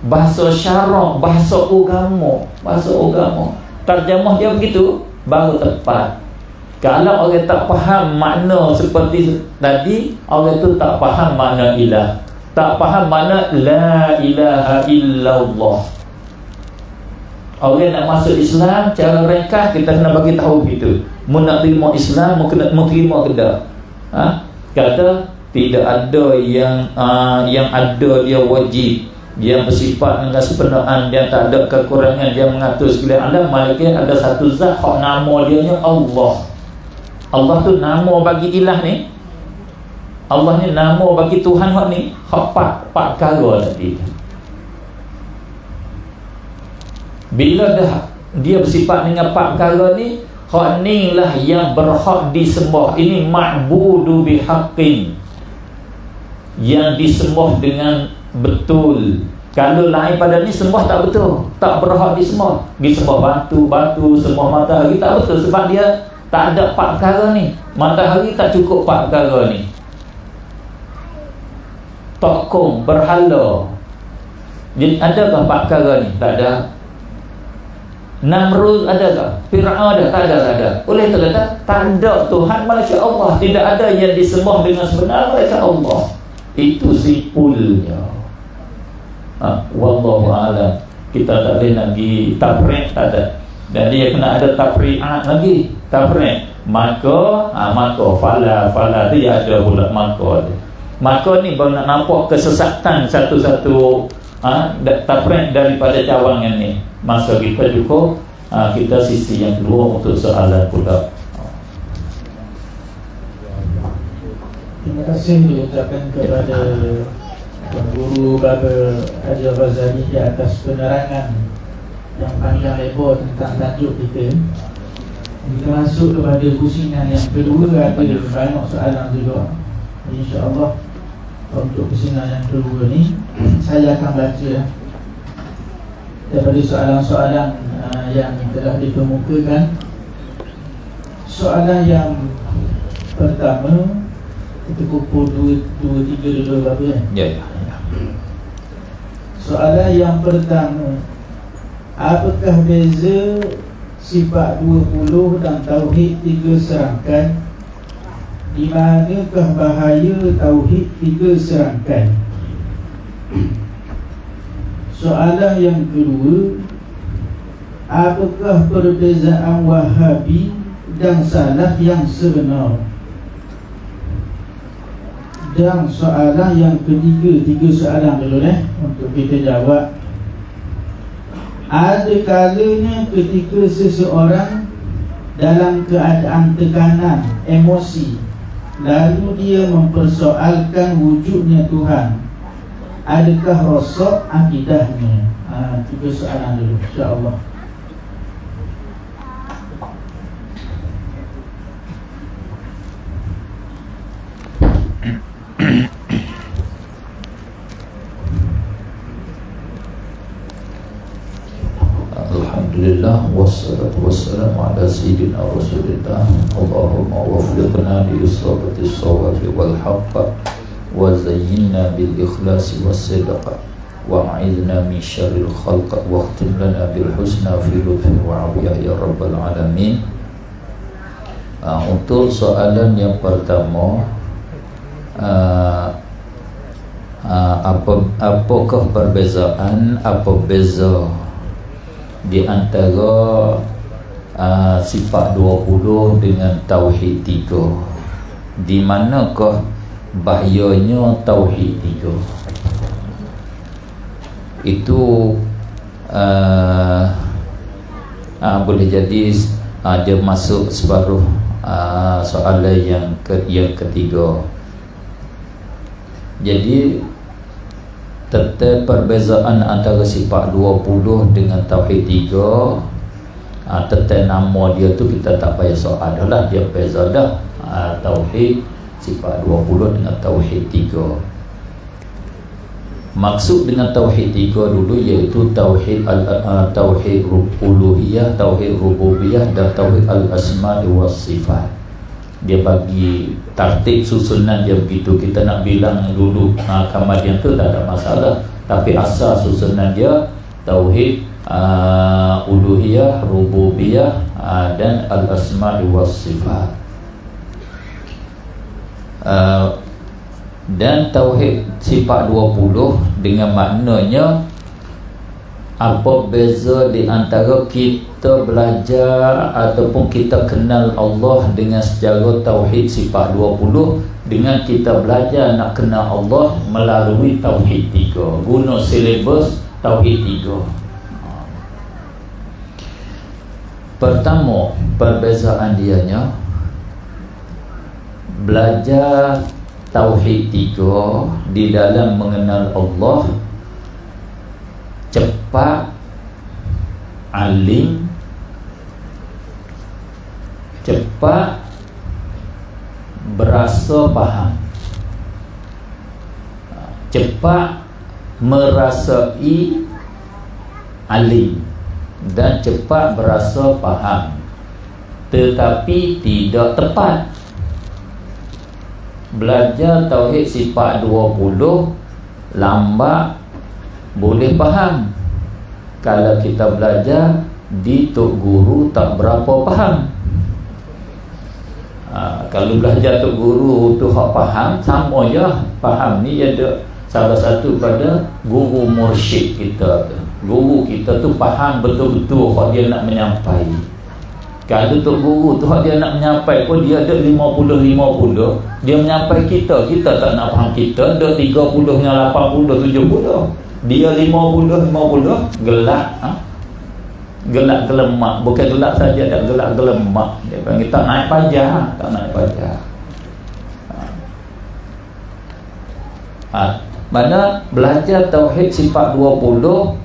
bahasa syarak, bahasa agama, bahasa agama. Terjemah dia begitu baru tepat. Kalau orang tak faham makna seperti tadi, orang tu tak faham makna ilah, tak faham makna la ilaha illallah. Orang nak masuk Islam cara ringkas, kita kena bagi tahu begitu. Mu nak terima Islam, mu terima ke tak? Kata tidak ada yang ada dia wajib, yang bersifat dengan kesempurnaan, yang tak ada kekurangan, yang mengatur segala alam, melainkan ada satu zat hak nama dia nya Allah. Allah tu nama bagi ilah ni. Allah ni nama bagi Tuhan hak ni. Hak pak perkara tadi. Bila dah dia bersifat dengan pak perkara ni, hak ni lah yang berhak disembah. Ini ma'budu bihaqqin, yang disembah dengan betul. Kalau lain pada ni sembah tak betul, tak berhak disembah. Disembah batu, sembah matahari tak betul, sebab dia tak ada empat perkara ni. Matahari tak cukup empat perkara ni. Tokong, berhala, adakah empat perkara ni? Tak ada. Namrud adakah? Fir'aun ada? Tak ada. Oleh itu kata tak ada Tuhan melainkan Allah. Tidak ada yang disembah dengan sebenar melainkan Allah. Itu simpulnya. Wallahu a'lam. Kita tak boleh lagi tafriq, tak ada. Dan dia kena ada tafri'at lagi. Tafriq. Maka fala dia ada pula maka dia. Maka ni baru nak nampak kesesatan satu-satu tafriq daripada cawangan ni. Masa kita cukup, kita sisi yang kedua untuk soalan pula. Terima kasih diucapkan kepada Guru Baba Haji Ghazali di atas penerangan yang panjang lebar tentang tajuk kita. Kita masuk kepada pusingan yang kedua, ada banyak soalan juga. InsyaAllah untuk pusingan yang kedua ni saya akan baca daripada soalan-soalan yang telah dikemukakan. Soalan yang pertama, kita kumpul 2-3 dulu apa ya? Ya. Soalan yang pertama, apakah beza sifat 20 dan tauhid 3 serangkai? Di manakah bahaya tauhid 3 serangkai? Soalan yang kedua, apakah perbezaan Wahabi dan Salaf yang sebenar? Dan soalan yang ketiga, 3 soalan dulu untuk kita jawab. Ada kalanya ketika seseorang dalam keadaan tekanan, emosi, lalu dia mempersoalkan wujudnya Tuhan, adakah rosak akidahnya? 3 soalan dulu, insyaAllah. Alhamdulillah, wassalatu wassalamu ala sayyidina Rasulillah. Allahumma waffiqna li isabati as-sawabi wal haqq wa zayyinna bil ikhlasi was sidq wa a'idna min syarril khalq wa khtim lana bil husna fi lutfi wa afiya ya rabbal alamin. Untuk soalan yang pertama, apakah perbezaan, apa beza di antara sifat 20 dengan tauhid 3? Di manakah bahayanya tauhid tiga. Itu boleh jadi dia masuk separuh soalan yang ketiga. Jadi tetap perbezaan antara sifat 20 dengan tauhid 3, tetap nama dia tu kita tak payah soal dah lah, dia beza dah. Tauhid sifat 20 dengan tauhid 3. Maksud dengan tauhid 3 dulu iaitu tauhid tauhid uluhiyah, tauhid rububiyah dan tauhid al-asma' was sifat. Dia bagi tertib susunan dia begitu. Kita nak bilang dulu kemudian tu tak ada masalah, tapi asal susunan dia tauhid uluhiyah, rububiyah dan al-asma' was sifat. Dan tauhid sifat 20 dengan maknanya apa beza di antara kita belajar ataupun kita kenal Allah dengan secara tauhid sifat 20 dengan kita belajar nak kenal Allah melalui tauhid 3, guna silibus tauhid 3. Pertama, perbezaan dianya belajar tauhid 3 di dalam mengenal Allah cepat, alim, cepat berasa faham, cepat merasai alim dan cepat berasa faham, tetapi tidak tepat. Belajar tauhid sifat 20 lambat boleh faham. Kalau kita belajar di tok guru tak berapa faham. Kalau belajar tok guru tu hak faham, sama je faham. Ni ada salah satu pada guru mursyid kita tu. Guru kita tu faham betul-betul hak dia nak menyampaikan. Kalau tok guru tu hak dia nak menyampaikan pun dia ada 50-50. Dia menyampaikan kita tak nak faham kita, ada 30 dengan 80 70. Dia 50-50 gelak, gelak gelemak. Bukan gelak saja, tak gelak gelemak. Dia panggil tak naik pajar, tak naik pajar. Mana belajar tauhid sifat 20,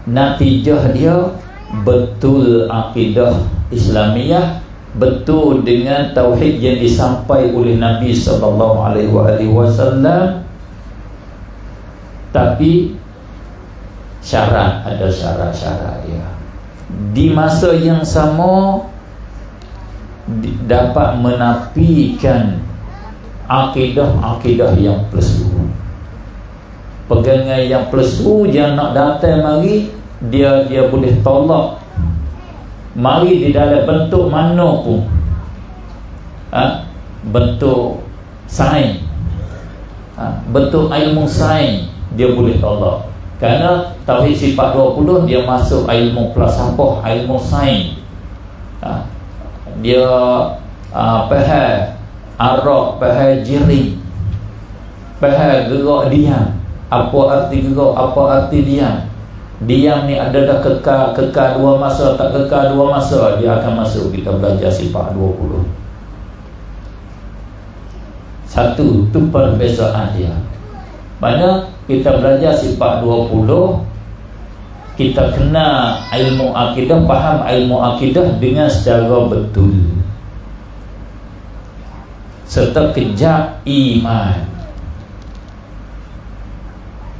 natijah dia betul akidah Islamiyah, betul dengan tauhid yang disampaikan oleh Nabi sallallahu alaihi wasallam. Tapi syarat, ada syarat-syarat dia. Di masa yang sama dapat menafikan akidah-akidah yang palsu. Pegangan yang palsu yang nak datang mari, dia boleh tolak. Mari di dalam bentuk mana pun. Bentuk sains, bentuk ilmu sains, dia boleh tolak. Kerana tauhid sifat 20 dia masuk ilmu falsafah, ilmu sains. Dia faham arah, faham jiri, faham gerak diam. Apa arti gerak, apa arti diam. Diam ni adalah kekal 2 masa, tak kekal 2 masa. Dia akan masuk kita belajar sifat 20. Satu, tu perbezaan dia. Mana kita belajar sifat 20, kita kena ilmu akidah, faham ilmu akidah dengan secara betul, serta kejap iman.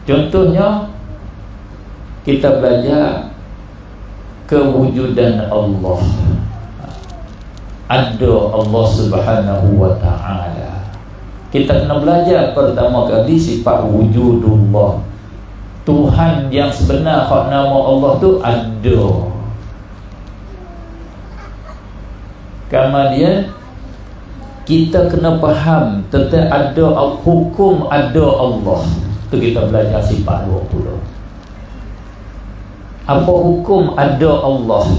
Contohnya kita belajar kewujudan Allah. Ada Allah Subhanahu wa ta'ala. Kita kena belajar pertama kali sifat wujudullah. Tuhan yang sebenar, hak nama Allah tu ada. Kemudian kita kena faham tentang ada hukum, ada Allah. Tu kita belajar sifat 20. Apa hukum ada Allah?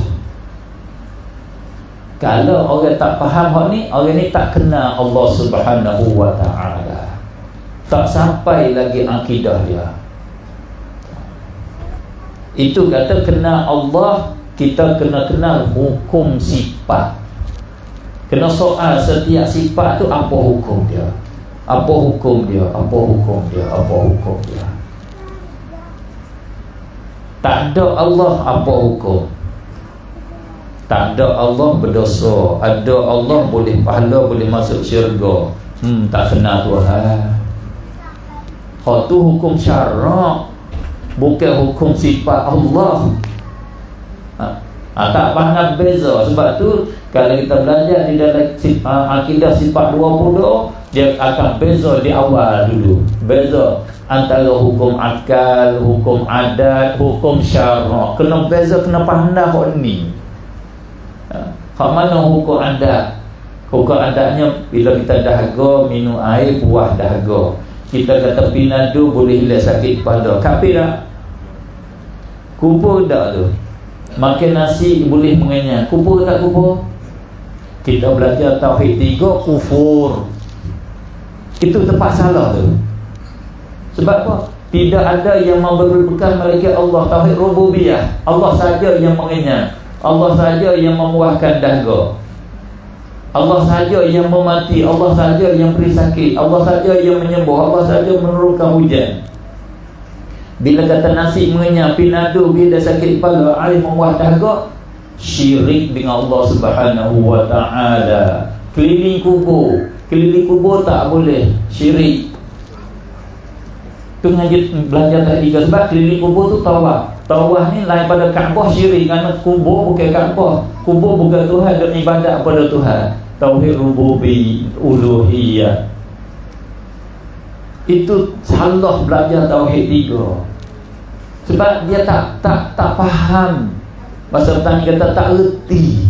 Kalau orang tak faham hak ni, orang ni tak kenal Allah Subhanahu wa ta'ala, tak sampai lagi akidah dia. Itu kata kenal Allah, kita kena kenal hukum sifat. Kena soal setiap sifat tu apa hukum dia, apa hukum dia, apa hukum dia, apa hukum dia. Tak ada Allah, apa hukum? Tak ada Allah berdosa, ada Allah boleh pahala, boleh masuk syurga. Tak kenal Tuhan. Hak tu hukum syarak, bukan hukum sifat Allah. Tak faham beza. Sebab tu kalau kita belajar di dalam akidah sifat 20, dia akan beza di awal dulu. Beza antara hukum akal, hukum adat, hukum syarak. Kena beza, kena pandai hak ni. Hak mana hukum adat? Hukum adatnya bila kita dahaga minum air buah dahaga, kita kata pinadu boleh hilang sakit kepala. Kapir tak? Kubur tak tu? Makan nasi boleh mengenyang. Kubur tak kubur? Kita belajar tauhid 3, kufur. Itu tempat salah tu. Sebab apa? Tidak ada yang memberi bekal malaikat Allah. Tauhid rububiyah, Allah saja yang mengenyang, Allah saja yang memuahkan dahaga, Allah saja yang memati, Allah saja yang beri sakit, Allah saja yang menyembuh, Allah saja menurunkan hujan. Bila kata nasi mengenyang, pinadu bila sakit kepala, air memuah dahaga, syirik dengan Allah Subhanahu wa ta'ala. Keliling kubur tak boleh, syirik. Tu ngaji belajar tadi juga. Sebab keliling kubur tu tawaf. Tawaf ni lain pada Kaabah, syirik. Kerana kubur bukan Kaabah, kubur bukan Tuhan, dan ibadat pada Tuhan. Tauhid rububiyah, uluhiyah. Itu salah belajar tauhid 3. Sebab dia tak faham. Masa petani kata tak erti.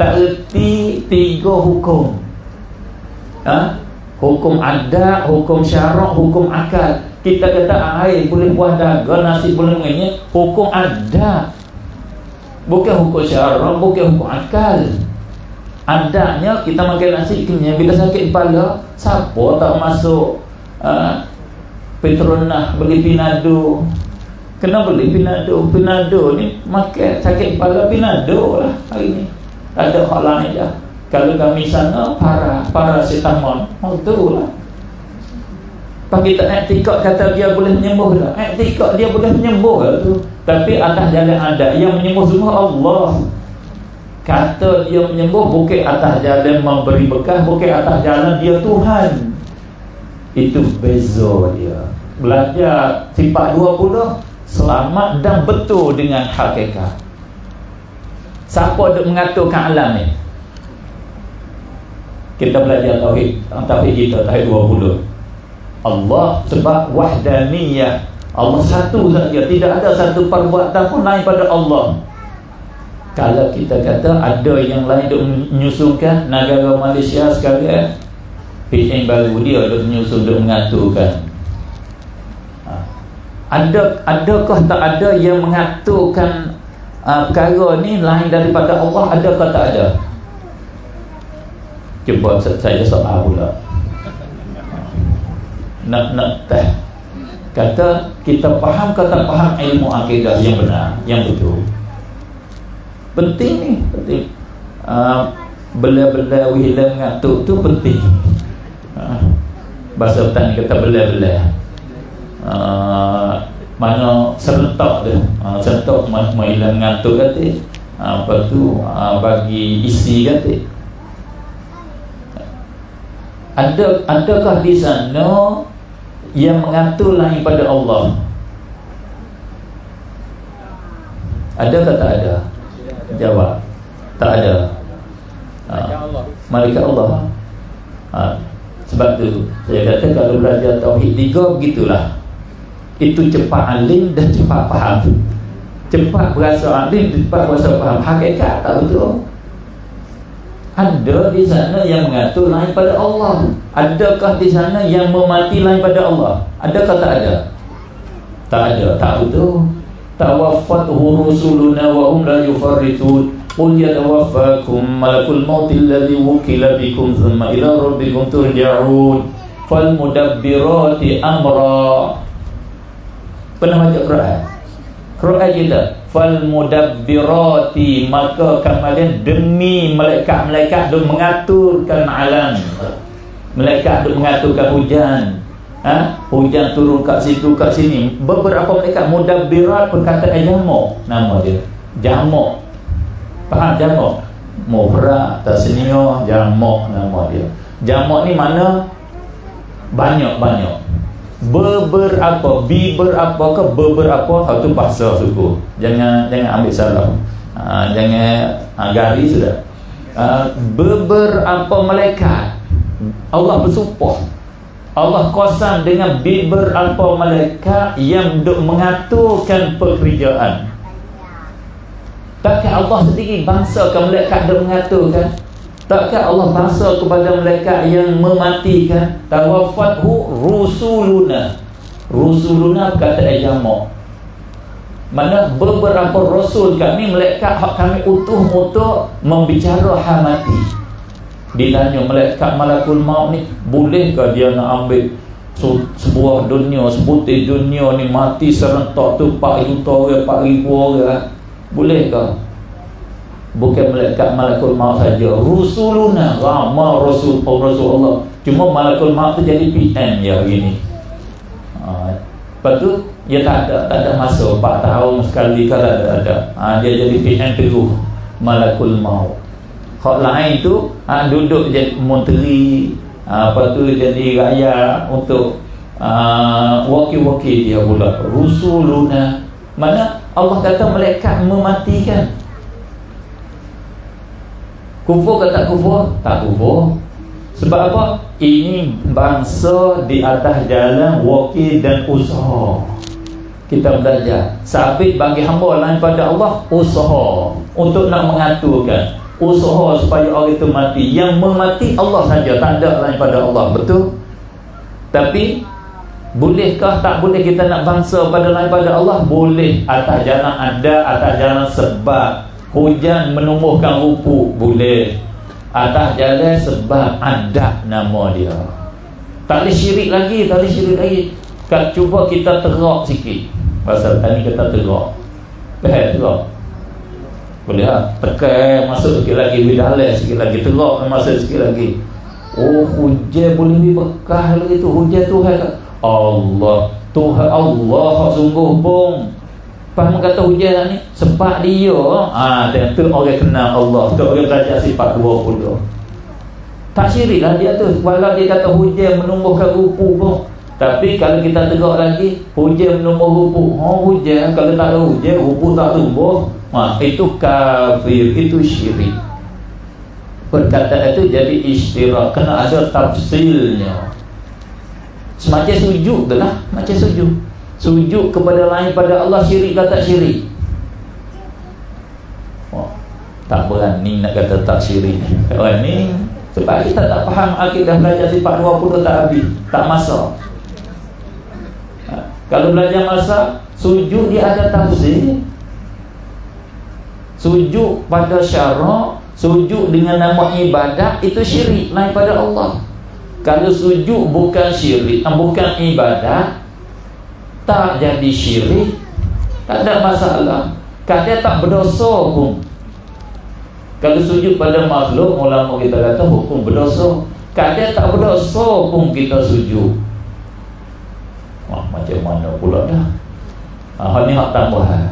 Tak erti 3 hukum. Hukum adat, hukum syarak, hukum akal. Kita kata air boleh buah dahaga, nasi boleh mengenyang, hukum adat, bukan hukum syarak, bukan hukum akal. Adatnya kita makan nasi kenyang, bila sakit kepala, siapa tak masuk Petronas beli pinado? Kena beli pinado. Pinado ni makan sakit kepala, pinado lah hari ni. Tak ada hal lain je. Kalau kami sana paracetamol, tu lah. Pagi tak etikot kata dia boleh menyembuh dah. Etikot dia boleh menyembuh lah tu. Tapi atas jalan ada yang menyembuh semua Allah. Kata dia menyembuh bukan atas jalan memberi bekal, bukan atas jalan dia Tuhan. Itu beza dia. Belajar sifat 20 selamat dan betul dengan hakikat. Siapa duk mengaturkan alam ni? Kita belajar tauhid kita tauhid 20. Allah sebab wahdaniyah, Allah satu saja, tidak ada satu perbuatan pun lain pada Allah. Kalau kita kata ada yang lain duk menyusunkan, negara Malaysia sekarang PN baru dia duk menyusun, duk mengaturkan. Adakah tak ada yang mengaturkan perkara ni lain daripada Allah? Adakah tak ada? Cuba saya soal pula. Nak teh kata kita faham ke tak faham ilmu akidah yang benar, yang betul. Penting ni, penting. Bela-bela hilang ngatuk tu penting. Bahasa petani kata bela-bela. Mana serentak dia, serentak hilang ngantuk kata. Apa tu bagi isi kata. Adakah di sana yang mengatur lain pada Allah? Adakah tak ada? Jawab. Tak ada. Malaikat Allah. Sebab tu saya kata kalau belajar tauhid 3 begitulah. Itu cepat alim dan cepat faham. Cepat berasa alim, cepat berasa faham. Hakikat tak betul. Ada di sana yang mengatur lain pada Allah. Adakah di sana yang memati lain pada Allah? Adakah tak ada? Tak ada, tak betul. Tawaffatuhu rusuluna wa hum la yufarritun. Qul yatawaffakum malakul mautil ladzi wukila bikum thumma ila rabbikum turja'un fal mudabbirati amra. Pernah baca Quran? Quran kita fal mudabbirati, maka kalian demi malaikat-malaikat duk mengaturkan alam. Malaikat duk mengaturkan hujan. Hujan turun kat situ kat sini. Beberapa malaikat mudabbirat perkataan jamak nama dia. Jamak. Faham jamak? Mufrad, tasniyah, jamak nama dia. Jamak ni mana? Banyak-banyak. Beberapa, berapa ke beberapa, itu bahasa suku. Jangan ambil salah. Jangan garis sudah. Beberapa malaikat. Allah bersumpah. Allah qasam dengan beberapa malaikat yang duk mengaturkan pekerjaan. Takkan Allah sendiri bangsa ke malaikat duk mengaturkan? Takkan Allah bangsa kepada malaikat yang mematikan? Tawaffathu rusuluna. Rusuluna kata jamak. Mana beberapa rasul kami, malaikat hak kami utuh untuk membicara hal mati. Ditanya malaikat malakul maut ni, bolehkah dia nak ambil sebuah dunia, sebutir dunia ni mati serentak tu 4 juta orang, 4,000 orang? Bolehkah? Bukan malaikat malakul maut saja, rusuluna, ramai rasul Allah. Cuma malakul maut tu jadi PM ya begini. Lepas tu dia tak ada masa 4 tahun sekali kalau ada. Dia jadi PM terus malakul maut. Hak lain tu duduk jadi menteri, lepas tu jadi rakyat untuk wakil-wakil dia pula. Rusuluna, mana Allah kata malaikat mematikan. Kufur ke tak kufur? Tak kufur. Sebab apa? Ini bangsa di atas jalan wakil dan usaha. Kita belajar sabit bagi hamba lain pada Allah, usaha untuk nak mengaturkan, usaha supaya orang itu mati. Yang memati Allah saja, tak ada lain pada Allah. Betul? Tapi bolehkah tak boleh kita nak bangsa pada lain pada Allah? Boleh. Atas jalan ada, atas jalan sebab hujan menumbuhkan rumput, boleh. Atas jalan sebab ada nama dia. Tak boleh syirik lagi, tak boleh syirik lagi. Cuba kita terak sikit. Pasal tadi kita terak. Terak. Boleh lah. Tekan, masuk sikit lagi, bidalai sikit lagi, terak, masuk sikit lagi. Oh, hujan boleh berkah lagi tu. Hujan Tuhan. Allah, Tuhan Allah sungguh bong. Faham kata hujan ni sebab dia tu orang kenal Allah, tu orang belajar sifat 20. Tak syirik lah dia tu. Walau dia kata hujan menumbuhkan rumput pun, tapi kalau kita tegak lagi, hujan menumbuh rumput. Hujan, kalau tak ada hujan, rumput tak tumbuh. Itu kafir, itu syirik. Perkataan itu jadi istirak, kena ada tafsilnya. Semacam sujud tu lah, macam sujud. Sujud kepada lain pada Allah, syirik ke tak syirik? Tak berani nak kata tak syirik. Berani sebab kita tak faham akidah, belajar sifat 20 tak habis, tak masak. Kalau belajar masak, sujud dia ada tafsir. Sujud pada syarak, sujud dengan nama ibadat, itu syirik lain pada Allah. Kalau sujud bukan syirik, bukan ibadat, tak jadi syirik, tak ada masalah. Kadang tak berdosa pun. Kalau sujud pada makhluk, ulama kita kata hukum berdosa. Kadang tak berdosa pun kita sujud. Macam mana pula dah? Ini hak tambahan.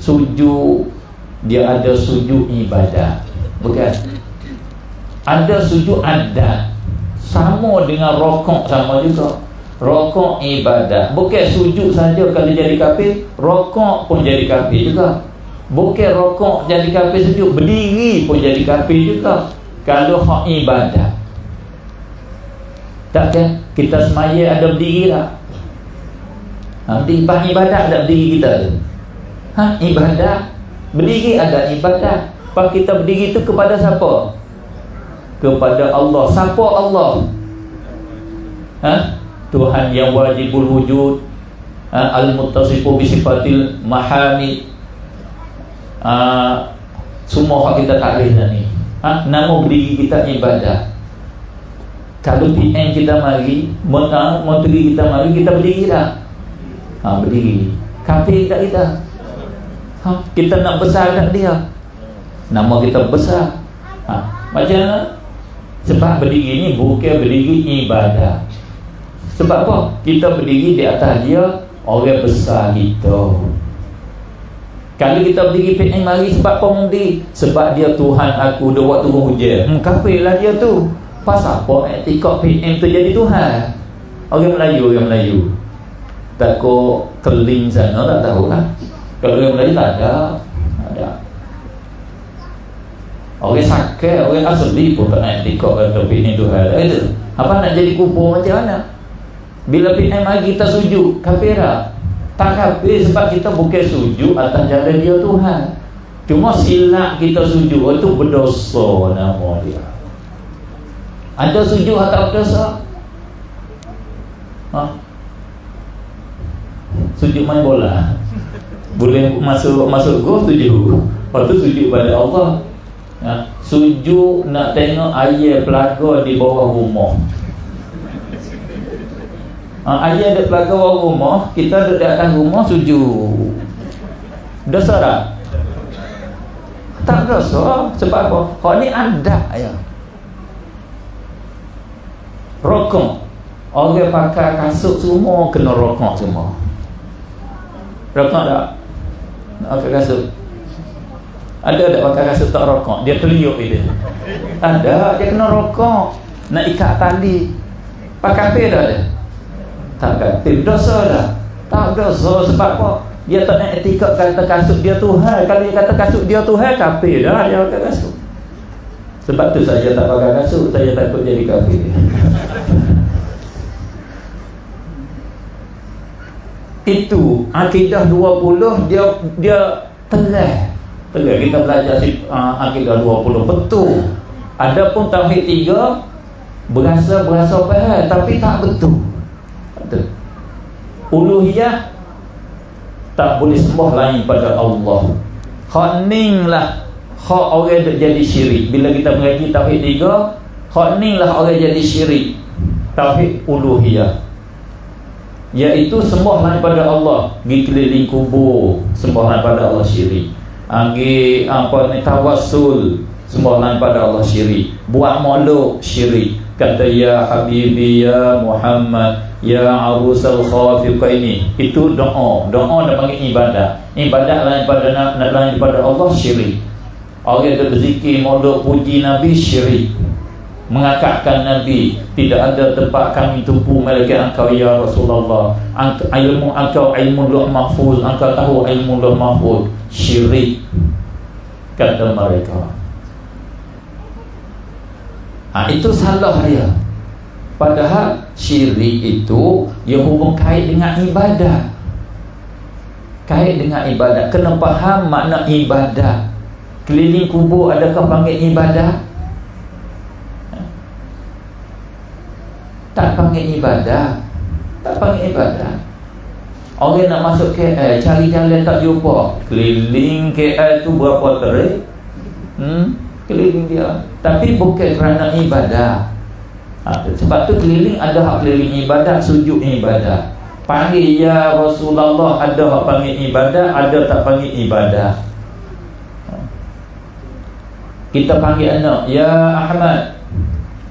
Sujud, dia ada sujud ibadat, bukan? Ada sujud adat. Sama dengan rokok, sama juga. Rokok ibadat. Bukan sujud saja kalau jadi kafir, rokok pun jadi kafir juga. Bukan rokok jadi kafir sujud, berdiri pun jadi kafir juga kalau hak ibadat. Tak kan? Kita semaya ada berdiri tak? Ibadat ada berdiri kita tu. Ibadat. Berdiri ada ibadat. Pak kita berdiri tu kepada siapa? Kepada Allah. Siapa Allah? Tuhan yang wajibul wujud, al-muttasifu bi sifatil mahamid. semua hak kita tak boleh dah ni. Nama berdiri kita ibadah. Kalau PM kita mari, menteri kita mari, kita berdiri dah. Berdiri. Kafir tak kita? Kita nak besar kat dia. Nama kita besar. Macam mana? Sebab berdiri ni bukan berdiri ibadah. Sebab apa? Kita berdiri di atas dia, orang besar kita. Kalau kita berdiri PM mari, sebab apa berdiri? Sebab dia Tuhan aku, dia waktu turun hujan. Kafir lah dia tu. Pasal apa etikot PM tu jadi Tuhan? Orang Melayu takut keling sana, tak tahu lah. Kalau orang Melayu tak ada. Orang sakit, orang asli pun tak nak etikot kata PM Tuhan. Itu apa nak jadi kubur macam mana? Bila PM lagi kita sujud, kafir tak kafir sebab kita bukan sujud atas jalan dia Tuhan. Cuma silap kita sujud itu berdosa nama dia. Ada sujud atau berdosa? Sujud main bola. Boleh masuk gol sujud. Lepas tu sujud pada Allah. Sujud nak tengok air pelaga di bawah rumah. Air ada pelaga bawah rumah, kita duduk di atas rumah sujud. Dosa tak? Tak dosa. Sebab apa? Hak ni ada ya. Rokok. Orang pakai kasut semua kena rokok semua. Rokok tak? Nak pakai kasut. Ada tak pakai kasut tak rokok? Dia peliuk dia. Ada, dia kena rokok. Nak ikat tali. Pakai apa dah dia? Tak kata dosa dah. Tak dosa sebab apa? Dia tak nak etikot kata kasut dia Tuhan. Kalau dia kata kasut dia Tuhan, kafir dah dia pakai kasut. Sebab tu saya tak pakai kasut, saya takut jadi kafir. Itu akidah 20 dia terang. Kita belajar akidah 20 betul. Adapun tauhid 3 berasa faham tapi tak betul. Uluhiyah tak boleh sembah lain pada Allah. Hak ning lah hak orang jadi syirik. Bila kita mengaji tauhid 3, hak ning lah orang jadi syirik. Tauhid uluhiyah, iaitu sembah lain pada Allah, pergi keliling kubur sembah lain pada Allah syirik. Pergi tawassul sembah lain pada Allah syirik. Buat maulud syirik. Kata ya Habibi ya Muhammad ya arusal khafiqaini, itu doa nak panggil ibadah. Ibadah lain pada Allah syirik. Orang yang berzikir maulud puji Nabi syirik. Mengakakkan Nabi, tidak ada tempat kami tumpu melainkan engkau ya Rasulullah. Ilmu engkau ilmu lauh mahfuz, engkau tahu ilmu lauh mahfuz, syirik kata mereka. Itu salah dia. Padahal syirik itu yang hubung kait dengan ibadah. Kait dengan ibadah. Kena faham makna ibadah. Keliling kubur adakah panggil ibadah? Tak panggil ibadah. Tak panggil ibadah. Orang nak masuk KL, cari jalan tak jumpa. Keliling KL tu berapa terik? Keliling dia. Tapi bukan kerana ibadah. Sebab tu keliling ada hak keliling ibadah, sujud ibadah. Panggil ya Rasulullah, ada hak panggil ibadah, ada tak panggil ibadah. Kita panggil anak, ya Ahmad.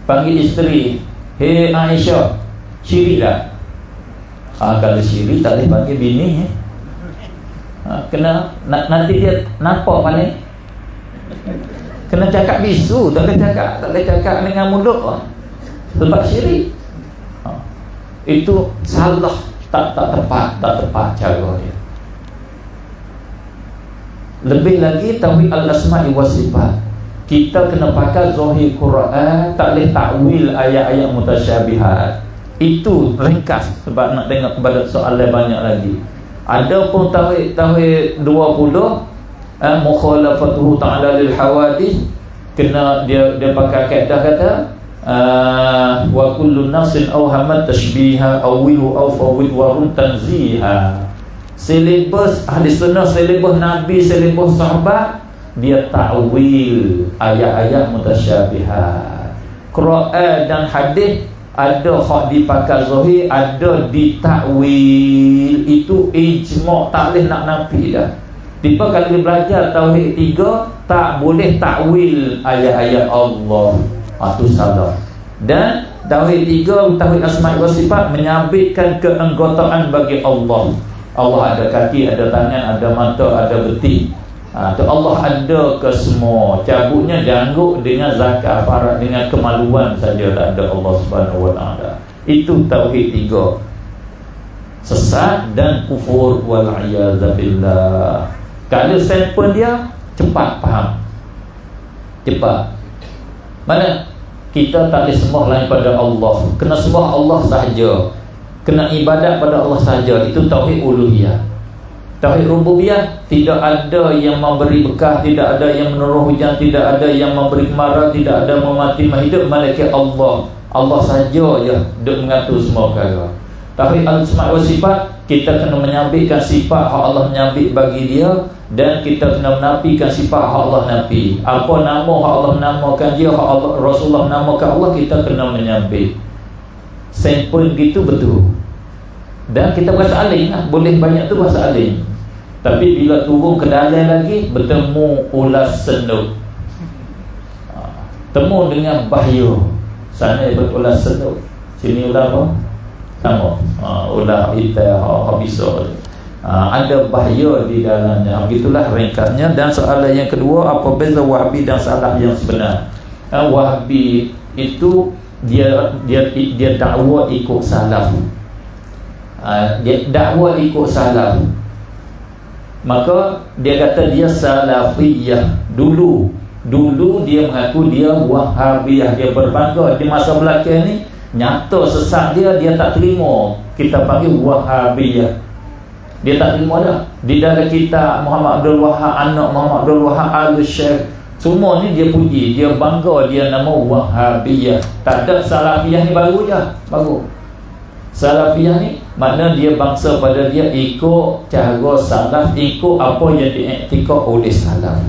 Panggil isteri, hei Aisyah. Syirik tak? Kalau syirik tak boleh panggil bini. Kena nanti dia nampak paling. Kena cakap bisu, tak boleh cakap dengan mulut. Sebab syirik. Itu salah, tak tepat cara dia. Lebih lagi tauhid al-asma'i was sifat. Kita kena pakai zahir Quran, tak boleh takwil ayat-ayat mutasyabihat. Itu ringkas sebab nak tengok kepada soalan banyak lagi. Ada pun tauhid 20 mukhalafatuhu ta'ala lil hawadith, kena dia pakai kaedah kata wa kullu nafsin awhamat tashbiha awilu aw fawid wa rum tanziha. Silibus ahli sunnah, silibus Nabi, silibus sahabat, dia ta'wil ayat-ayat mutasyabihat. Quran dan hadis ada hak dipakai zahir, ada ditakwil. Itu ijma', tak boleh nak nafi dah. Tiba kalau belajar tauhid 3, tak boleh takwil ayat-ayat Allah. Itu salah. Dan tauhid 3, tauhid asma' wa sifat, menyabitkan keanggotaan bagi Allah. Allah ada kaki, ada tangan, ada mata, ada betis. Tu Allah ada ke semua. Cabutnya janggut dengan zakat farat, dengan kemaluan saja tak ada Allah Subhanahu wa taala. Itu tauhid 3. Sesat dan kufur wal iyadzabillah. Kalau sampel dia cepat faham. Cepat. Mana kita tak boleh sembah lain pada Allah. Kena sembah Allah sahaja. Kena ibadat pada Allah sahaja. Itu tauhid uluhiyah. Tauhid rububiyah, tidak ada yang memberi bekah, tidak ada yang menurun hujan, tidak ada yang memberi kemarau, tidak ada memati menghidup, malaikat Allah. Allah sahaja je duk mengatur semua perkara. Tauhid asma' wa sifat, kita kena menyabitkan sifat hak Allah menyabit bagi dia, dan kita kena menafikan sifat hak Allah nafi. Apa nama hak Allah namakan dia, hak Allah Rasulullah namakan Allah, kita kena menyabit. Sampel gitu betul. Dan kita bahasa alim lah. Boleh banyak tu bahasa alim. Tapi bila turun ke dalam lagi, bertemu ulas senut. Temu dengan bahaya. Sana berulas senut, sini ulas apa? Sama. Ulas hitam, habisah. Ada bahaya di dalamnya. Begitulah ringkasnya. Dan soalan yang kedua, apa beza Wahabi dan salaf yang sebenar? Wahabi itu dia dakwa ikut salaf. Dia dakwa ikut salaf, maka dia kata dia salafiyah. Dulu dia mengaku dia wahabiyah. Dia berbangga di masa belakang ni nyata sesat dia tak terima. Kita panggil wahabiyah. Dia tak terima dah. Di dalam kitab Muhammad Abdul Wahab, anak Muhammad Abdul Wahab al-Syekh, semua ni dia puji, dia bangga, dia nama wahabiyah. Tak ada salafiyah ni baru je, baru. Salafiyah ni makna dia bangsa pada dia ikut cara salaf, ikut apa yang diiktikad oleh salaf.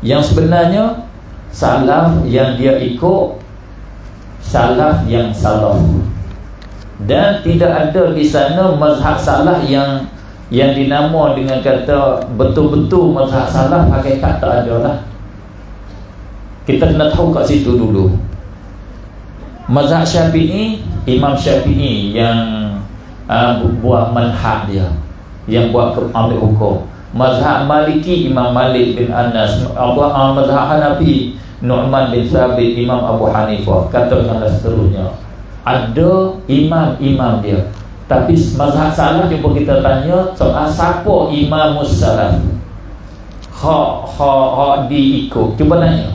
Yang sebenarnya salaf yang dia ikut salaf yang salaf. Dan tidak ada di sana mazhab salaf yang dinama dengan kata betul-betul mazhab salaf, hakikat tak ada lah. Kita kena tahu kat situ dulu. Mazhab Syafi'i, Imam Syafi'i yang buat manhaj dia, yang buat ambil hukum. Mazhab Maliki, Imam Malik bin Anas. Mazhab Hanafi, Nu'man bin Thabit, Imam Abu Hanifah. Katakan seterusnya. Ada imam-imam dia. Tapi mazhab salaf, cuba kita tanya soal siapa imamus salaf, hak diikut. Cuba tanya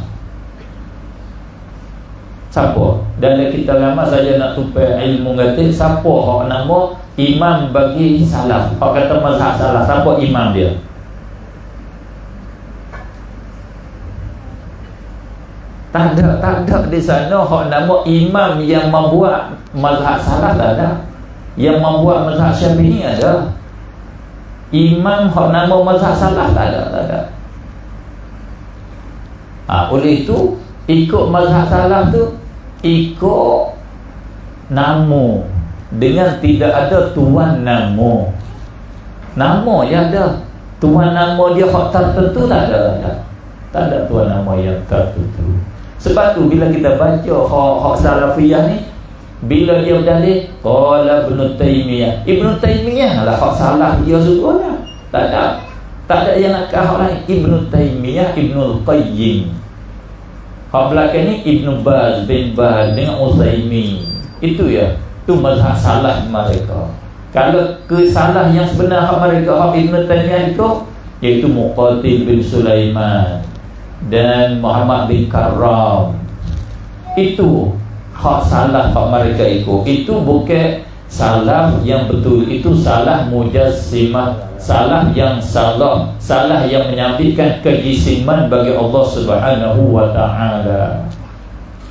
siapa. Dan kita lama saja nak tupai ilmu kata siapa hak nama imam bagi salaf. Hak kata mazhab salaf, siapa imam dia? Tak ada di sana hak nama imam yang membuat mazhab salaf. Tak ada. Yang membuat mazhab Syafi'i ada. Imam hak nama mazhab salaf tak ada. Oleh itu ikut mazhab salaf tu ikut nama, dengan tidak ada tuan nama. Nama yang ada, tuan nama dia hak tertentu tak ada. Tak ada tuan nama yang tertentu. Sebab tu bila kita baca hak salafiyah ni, bila dia berdalil qala Ibnu Taimiyah, Ibnu Taimiyah lah hak salaf dia sebenarnya. Tak ada yang nak hak lain. Ibnu Taimiyah, Ibnu Qayyim. Hak belakang ni Ibnu Baz bin Baz dengan Utsaimin. Itu ya, tu mazhab salaf mereka. Kalau ke salah yang sebenar hak mereka, hak Ibnu Taimiyah itu, iaitu Muqatil bin Sulaiman dan Muhammad bin Karram. Itu hak salah hak mereka ikut. Itu bukan salaf yang betul. Itu salah mujassimah, salah yang salah yang menyabitkan kejisiman bagi Allah Subhanahu wa ta'ala.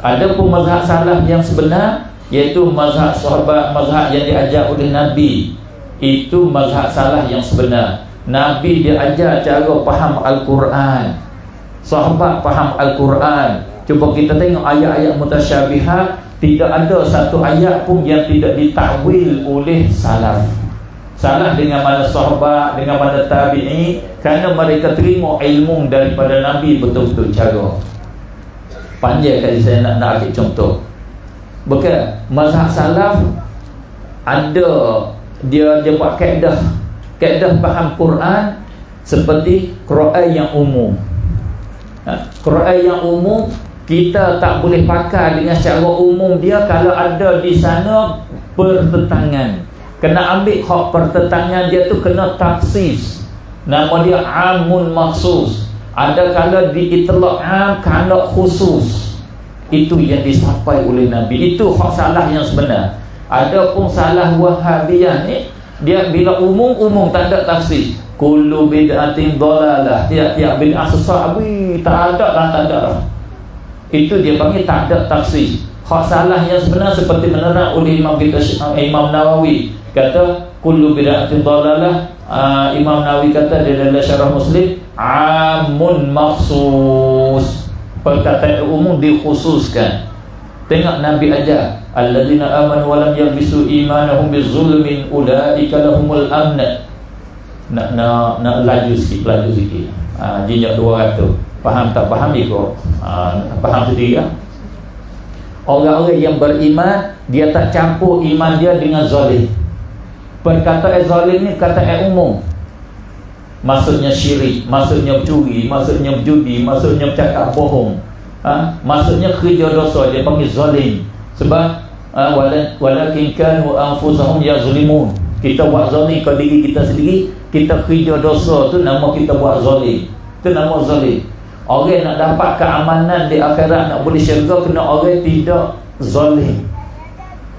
Adapun mazhab salaf yang sebenar, iaitu mazhab sahabat, mazhab yang diajar oleh Nabi, Itu mazhab salah yang sebenar. Nabi dia ajar cara faham Al-Quran, sahabat faham Al-Quran. Cuba kita tengok ayat-ayat mutasyabihat, tidak ada satu ayat pun yang tidak ditakwil oleh salaf. Salah dengan mana sahabat, dengan mana tabi'i, kerana mereka terima ilmu daripada Nabi betul-betul cara. Panjang kali saya nak ambil contoh. Bukan mazhab salaf ada dia buat kaedah faham Quran seperti Quran yang umum. Quran yang umum kita tak boleh pakai dengan secara umum dia kalau ada di sana pertentangan. Kena ambil hak pertentangan dia tu kena taksis. Nama dia amun maksus. Ada kala diitlaq am kena khusus. Itu yang disampai oleh Nabi. Itu hak salah yang sebenar. Ada pun salah Wahabiyah ni, dia bila umum tak ada taksis. Kullu bid'atin dhalalah. Tiap-tiap bid'ah sesat tak ada. Itu dia panggil tak ada taksis. Hak salah yang sebenar seperti menerang oleh Imam kita Imam Nawawi, kata kullu bid'atin dhalalah. Imam Nawawi kata di dalam syarah Muslim, amun maksus, perkataan umum dikhususkan. Tengok Nabi ajar, alladzina amanu wa lam yalbisu imanahum bizulmin ulaika lahumul amn. Nak laju sikit. Jinjak 200. Faham tak faham ikut. Faham sendiri lah. Orang-orang yang beriman, dia tak campur iman dia dengan zalim. Perkataan zalim ni kataan umum. Maksudnya syirik, maksudnya curi, maksudnya judi, maksudnya cakap bohong, maksudnya kerja dosa, dia panggil zalim. Sebab walakin kanu anfusahum yazlimun. Kita buat zalim ke diri kita sendiri, kita kerja dosa tu nama kita buat zalim. Itu nama zalim. Orang nak dapat keamanan di akhirat, nak boleh syurga, kena orang tidak zalim.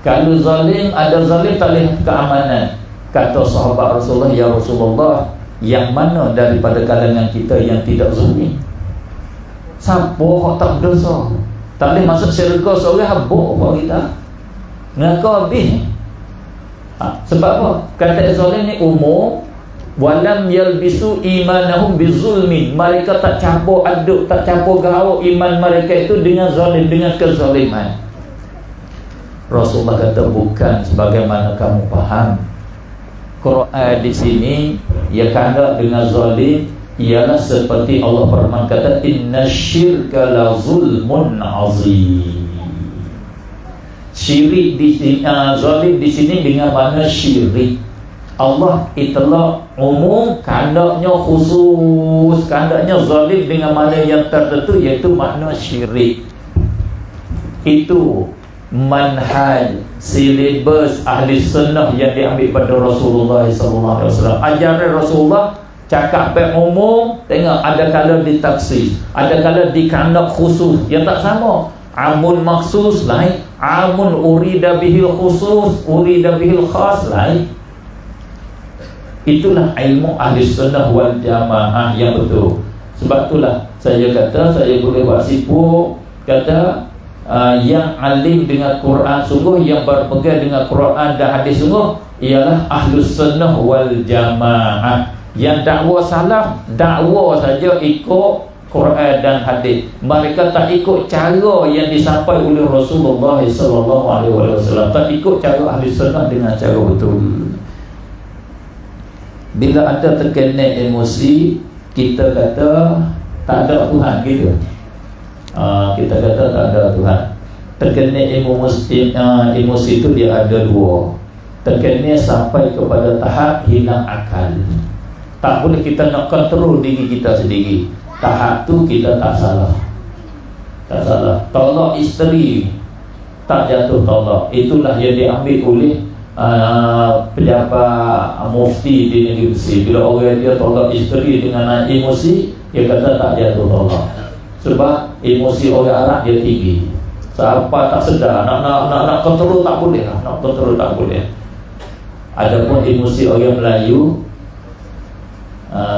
Kalau zalim, ada zalim tak boleh keamanan. Kata sahabat Rasulullah, ya Rasulullah, yang mana daripada kalangan kita yang tidak zalim? Siapa yang tak berdosa? Tak boleh masuk syurga seorang habuk apa kita? Ngaku habis. Sebab apa? Kata zalim ni umum. Walam yalbisu imanahum bizulmin. Mereka tak campur aduk, tak campur gaul iman mereka itu dengan zalim, dengan kezaliman. Rasulullah kata bukan sebagaimana kamu faham. Quran di sini ia kandang dengan zalim ialah seperti Allah firman kata innasyirka la zulmun azim. Syirik di sini, zalim di sini dengan mana syirik. Allah itlaq umum, kandaknya khusus, kandaknya zalim dengan mana yang tertentu, iaitu makna syirik. Itu manhaj silibus ahli sunnah yang diambil pada Rasulullah SAW. Ajaran Rasulullah cakap baik umum, tengok ada kala ditafsir, ada kala dikandak khusus, yang tak sama. Amun maksus lain, amun urida bihil khusus, urida bihil khas lain. Itulah ilmu ahli sunnah wal jamaah yang betul. Sebab itulah saya kata, saya boleh buat sibuk kata yang alim dengan Quran sungguh, yang berpegang dengan Quran dan hadis sungguh ialah ahli sunnah wal jamaah. Yang dakwa salaf, dakwa saja ikut Quran dan hadis. Mereka tak ikut cara yang disampaikan oleh Rasulullah SAW. Tak ikut cara ahli sunnah dengan cara betul. Bila ada terkena emosi, kita kata tak ada Tuhan gitu. Kita kata tak ada Tuhan. Terkena emosi itu dia ada dua. Terkena sampai kepada tahap hilang akal. Tak boleh kita nak kontrol diri kita sendiri. Tahap tu kita tak salah. Tak salah. Tolak isteri tak jatuh tolak. Itulah yang diambil oleh pejabat mufti di negeri Mesir. Bila orang dia tolak isteri dengan emosi, dia kata tak jatuh tolak. Sebab emosi orang Arab dia tinggi. Siapa tak sedar nak kontrol tak boleh lah. Nak kontrol tak boleh. Adapun emosi orang Melayu,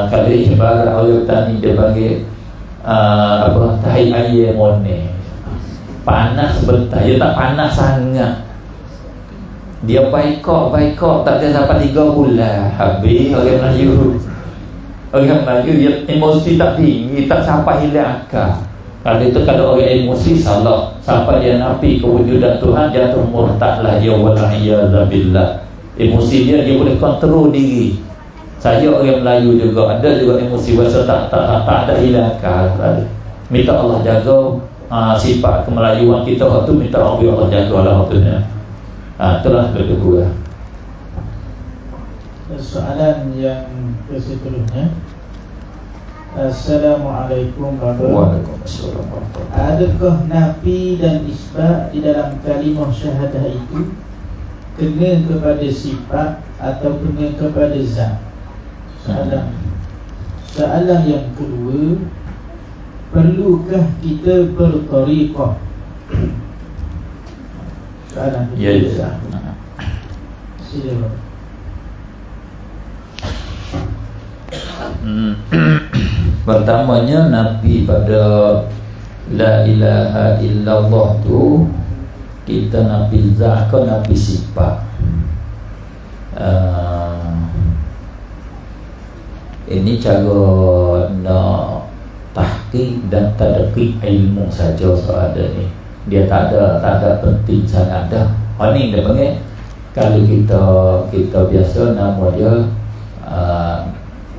kalau ibarat orang tani dia panggil tahi air mone. Panas sebentar, dia tak panas sangat. Dia baikok tak ada sampai 3 bulan habis orang Melayu. Orang Melayu dia emosi tak tinggi, tak sampai hilang akal. Kalau orang emosi salah sampai dia nafi kewujudan Tuhan, jatuh murtadlah ya wal'iyadzabillah. Emosi dia boleh kontrol diri. Saya orang Melayu juga ada juga emosi, bahasa tak ada hilang akal. Minta Allah jaga sifat kemelayuan kita waktu minta Allah jaga lah waktunya. Itulah kedua. Soalan yang seterusnya. Assalamualaikum warahmatullahi wabarakatuh. Adakah nafi dan isbat di dalam kalimah syahadah itu kena kepada sifat atau kena kepada zat? Soalan yang kedua, perlukah kita bertariqah? Soalan kedua. Ya. Silakan. Pertamanya nabi pada la ilaha illallah tu kita nabi zat ke nabi sifat. Ini cara nak tahqiq dan tadqiq ilmu saja soal ni. Dia tak ada penting sangat dah. Ni dia panggil, kalau kita biasa nama dia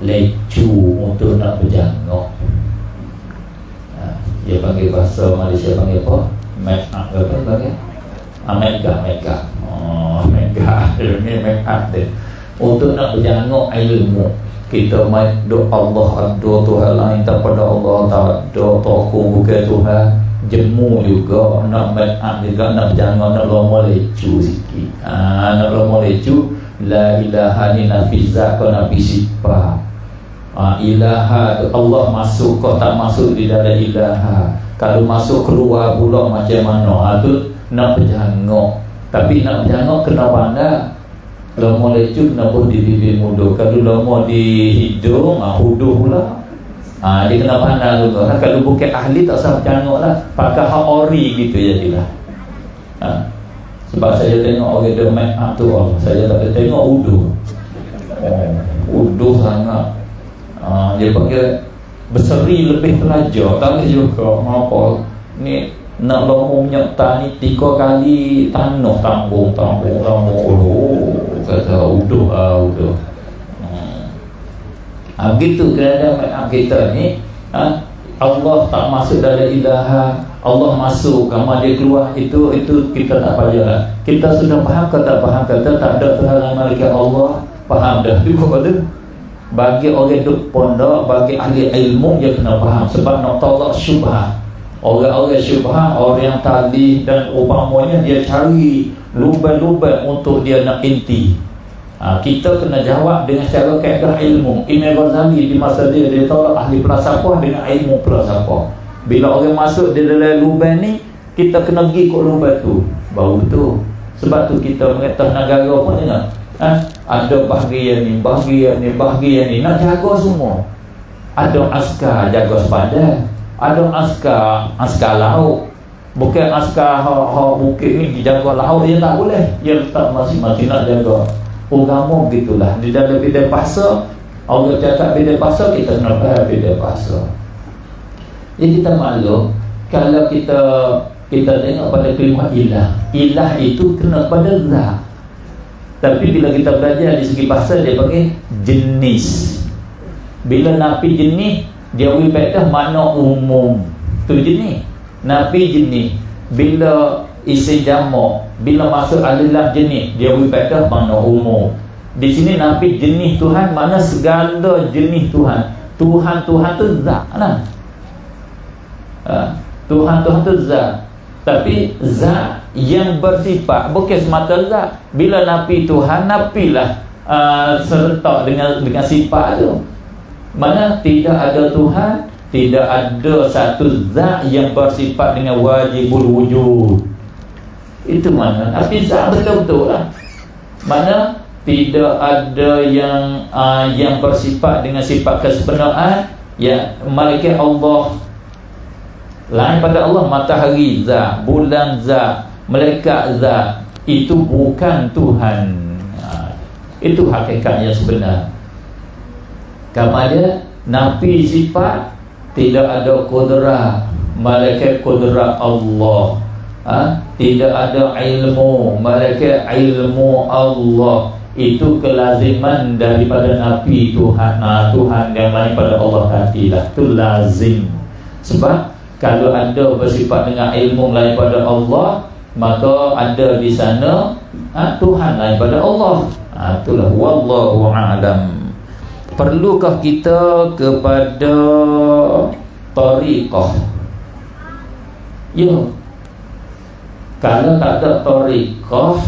lecu untuk nak berjangok. Dia panggil bahasa Malaysia panggil apa? Make up ke apa panggil? Mega. Mega. Ini make up dia. Untuk nak berjangok ilmu, kita mai doa Allah ada Tuhan lain daripada Allah, tak ada toko bukan Tuhan. Jemu juga nak make up juga, nak berjangok, nak lama lecu sikit. Nak lama lecu. La ilaha ni nafi zat ke nafi sifat. Ilaha tu Allah masuk kau tak masuk di dalam ilaha. Kalau masuk keluar pula macam mana? Tu nak berjangok. Tapi nak berjangok kena pandai. Lama lecu kena pun di bibir muda. Kalau lama di hidung, huduh pula. Dia kena pandai juga. Kalau bukan ahli tak usah berjangok lah. Pakai hak ori gitu jadilah. Sebab saya tengok orang dia make up tu, saya tak tengok uduh. Uduh sangat. Dia panggil berseri lebih pelajar. Tak juga apa ni nak lomong nyata ni 3 kali tanah tambung kata uduh. Begitu kerana make up kita ni, Allah tak masuk dalam ilaha, Allah masuk, kamar dia keluar, itu kita tak payah. Kita sudah faham ke tak faham, kata tak ada Tuhan lain malaikat Allah, faham dah. Juga bagi orang duk pondok, bagi ahli ilmu dia kena faham, sebab nak tolak syubhat. Orang-orang syubhat, orang yang tadi dan umpamanya dia cari lubang-lubang untuk dia nak inti. Kita kena jawab dengan cara kaedah ilmu. Imam Ghazali di masa dia tolak ahli falsafah dengan ilmu falsafah. Bila orang masuk di dalam lubang ni, kita kena pergi ke lubang tu, baru tu. Sebab tu kita mengatakan negara pun dengar, ada bahagian ni, nak jaga semua. Ada askar jaga sepadan, ada askar laut. Bukan askar bukit ni dijaga laut, dia tak boleh. Dia tak masing-masing nak jaga. Agama begitulah. Di dalam bidang bahasa, Allah cakap bidang bahasa, kita kena faham bidang bahasa. Jadi kita maklum, kalau kita tengok pada kalimah ilah itu kena pada zat. Tapi bila kita belajar di segi bahasa, dia panggil jenis. Bila nafi jenis, dia wibadah makna umum. Tu jenis. Nafi jenis. Bila isi jamak, bila masuk alilah jenis, dia wibadah makna umum. Di sini nafi jenis Tuhan, mana segala jenis Tuhan. Tuhan tu zat lah. Tuhan tu zat. Tapi zat yang bersifat, bukan semata zat. Bila nafi Tuhan, nafilah serentak dengan sifat tu. Mana tidak ada Tuhan, tidak ada satu zat yang bersifat dengan wajibul wujud. Itu mana nafi zat betul-betul lah. Mana tidak ada yang bersifat dengan sifat kesempurnaan. Ya, malaikat Allah lain pada Allah, matahari zat, bulan zat, malaikat zat, itu bukan Tuhan. Itu hakikat yang sebenar. Kepada nafi sifat tidak ada kudrah, malaikat kudrah Allah. Tidak ada ilmu, malaikat ilmu Allah. Itu kelaziman daripada nafi Tuhan. Tuhan yang lain pada Allah tadilah, itu lazim. Sebab kalau ada bersifat dengan ilmu lain pada Allah, maka ada di sana Tuhan lain pada Allah. Itulah wallahu a'lam. Perlukah kita kepada tariqah? Ya. Kalau tak ada tariqah,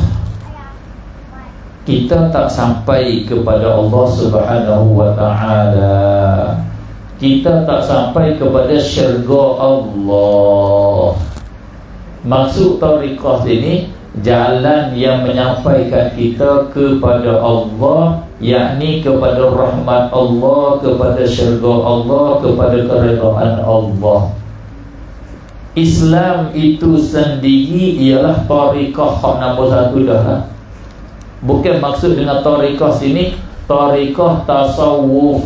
kita tak sampai kepada Allah Subhanahu wa ta'ala. Kita tak sampai kepada syurga Allah. Maksud tariqah ini jalan yang menyampaikan kita kepada Allah, yakni kepada rahmat Allah, kepada syurga Allah, kepada keredaan Allah. Islam itu sendiri ialah tariqah hak nombor satu dah. Bukan maksud dengan tariqah sini tariqah tasawuf,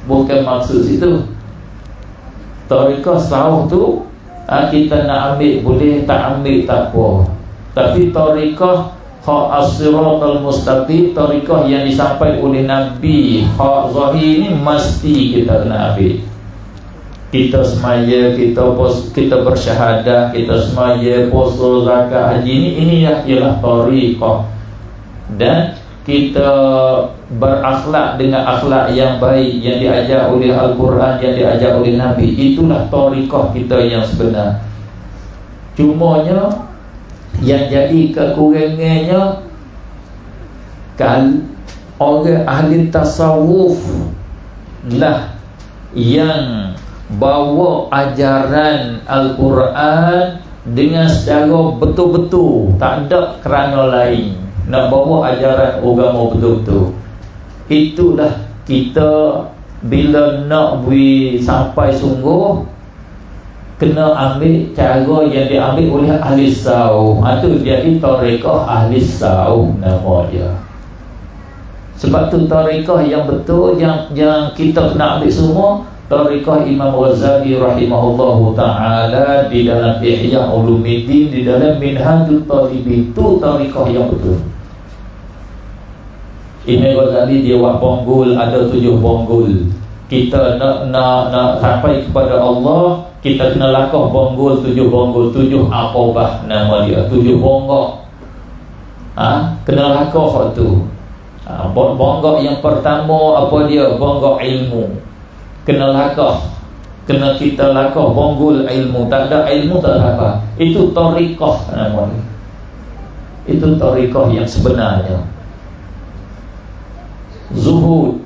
bukan maksud situ. Tariqah tasawuf tu kita nak ambil boleh, tak ambil tak apa. Tapi tariqah hak as-siratal mustaqim, tariqah yang disampaikan oleh Nabi, hak zahir ni mesti kita kena ambil. Kita semaya, kita bersyahadah, kita semaya, puasa, zakat, haji ini ialah tariqah. Dan kita berakhlak dengan akhlak yang baik yang diajar oleh Al-Quran, yang diajar oleh Nabi. Itulah tariqah kita yang sebenar. Cumanya yang jadi kekurangannya, kan orang ahli tasawuf lah yang bawa ajaran Al-Quran dengan secara betul-betul, tak ada kerana lain, nak bawa ajaran agama betul-betul. Itulah kita bila nak sampai sungguh, kena ambil cara yang diambil oleh ahli tasawuf. Itu jadi tariqah ahli tasawuf nama dia. Sebab tu tariqah yang betul, yang kita kena ambil semua, tariqah Imam Ghazali rahimahullahu ta'ala di dalam Ihya Ulumuddin, di dalam Minhajul Talibin. Itu tariqah yang betul. Imam Ghazali dia buat bonggol, ada 7 bonggol. Kita nak sampai kepada Allah, kita kena lakah bonggol, 7 bonggol, 7 aqabah nama dia, 7 bonggok. Kena lakah tu. Bonggok yang pertama apa dia? Bonggok ilmu. Kena lakah, kena kita lakah bonggol ilmu. Tak ada ilmu tak apa. Itu tariqah nama dia. Itu tariqah yang sebenarnya. Zuhud.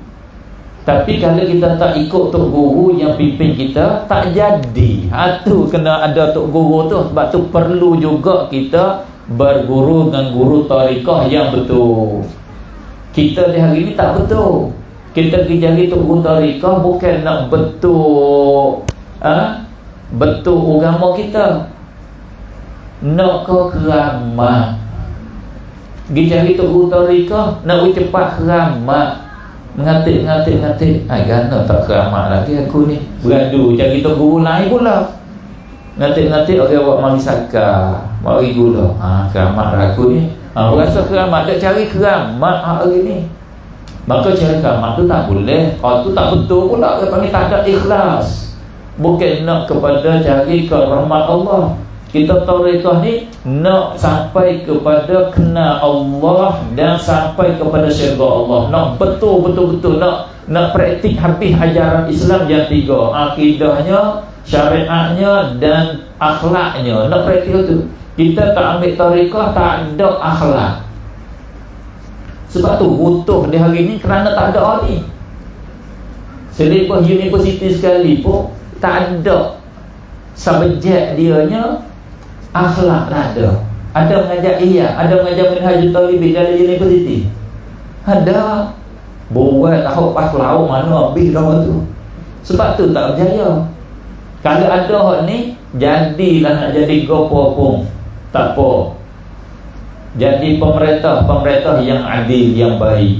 Tapi kalau kita tak ikut tok guru yang pimpin kita, tak jadi. Tu kena ada tok guru tu. Sebab tu perlu juga kita berguru dengan guru tariqah yang betul. Kita di hari ini tak betul. Kita pergi cari tok guru tariqah bukan nak betul betul agama kita, nak ke keramat. Pergi cari tok guru tariqah nak cepat keramat, ngatik. Gana tak keramat lagi aku ni. Beradu cari tok guru lain pula. Ngatik orang buat mari saka, mari gula. Keramat aku ni. Berasa keramat, dak cari keramat hari ni. Maka cari keramat tu tak boleh. Tu tak betul pula. Dia panggil tak ada ikhlas. Bukan nak kepada cari ke rahmat Allah. Kita tariqah ni nak sampai kepada kenal Allah dan sampai kepada syurga Allah. Nak betul-betul nak praktik habis ajaran Islam yang 3, akidahnya, syariatnya dan akhlaknya. Nak praktik itu. Kita tak ambil tariqah, tak ada akhlak. Sebab tu butuh di hari ni kerana tak ada ni. Selepas universiti sekali pun tak ada subjek dianya akhlak, tak ada. Ada mengajar ada mengajar Minhajul Talibin dalam universiti. Ada. Buat tahu pas lauk mana habis dah tu. Sebab tu tak berjaya. Kalau ada hak ni, jadilah nak jadi gopo pun tak apa. Jadi pemerintah yang adil, yang baik.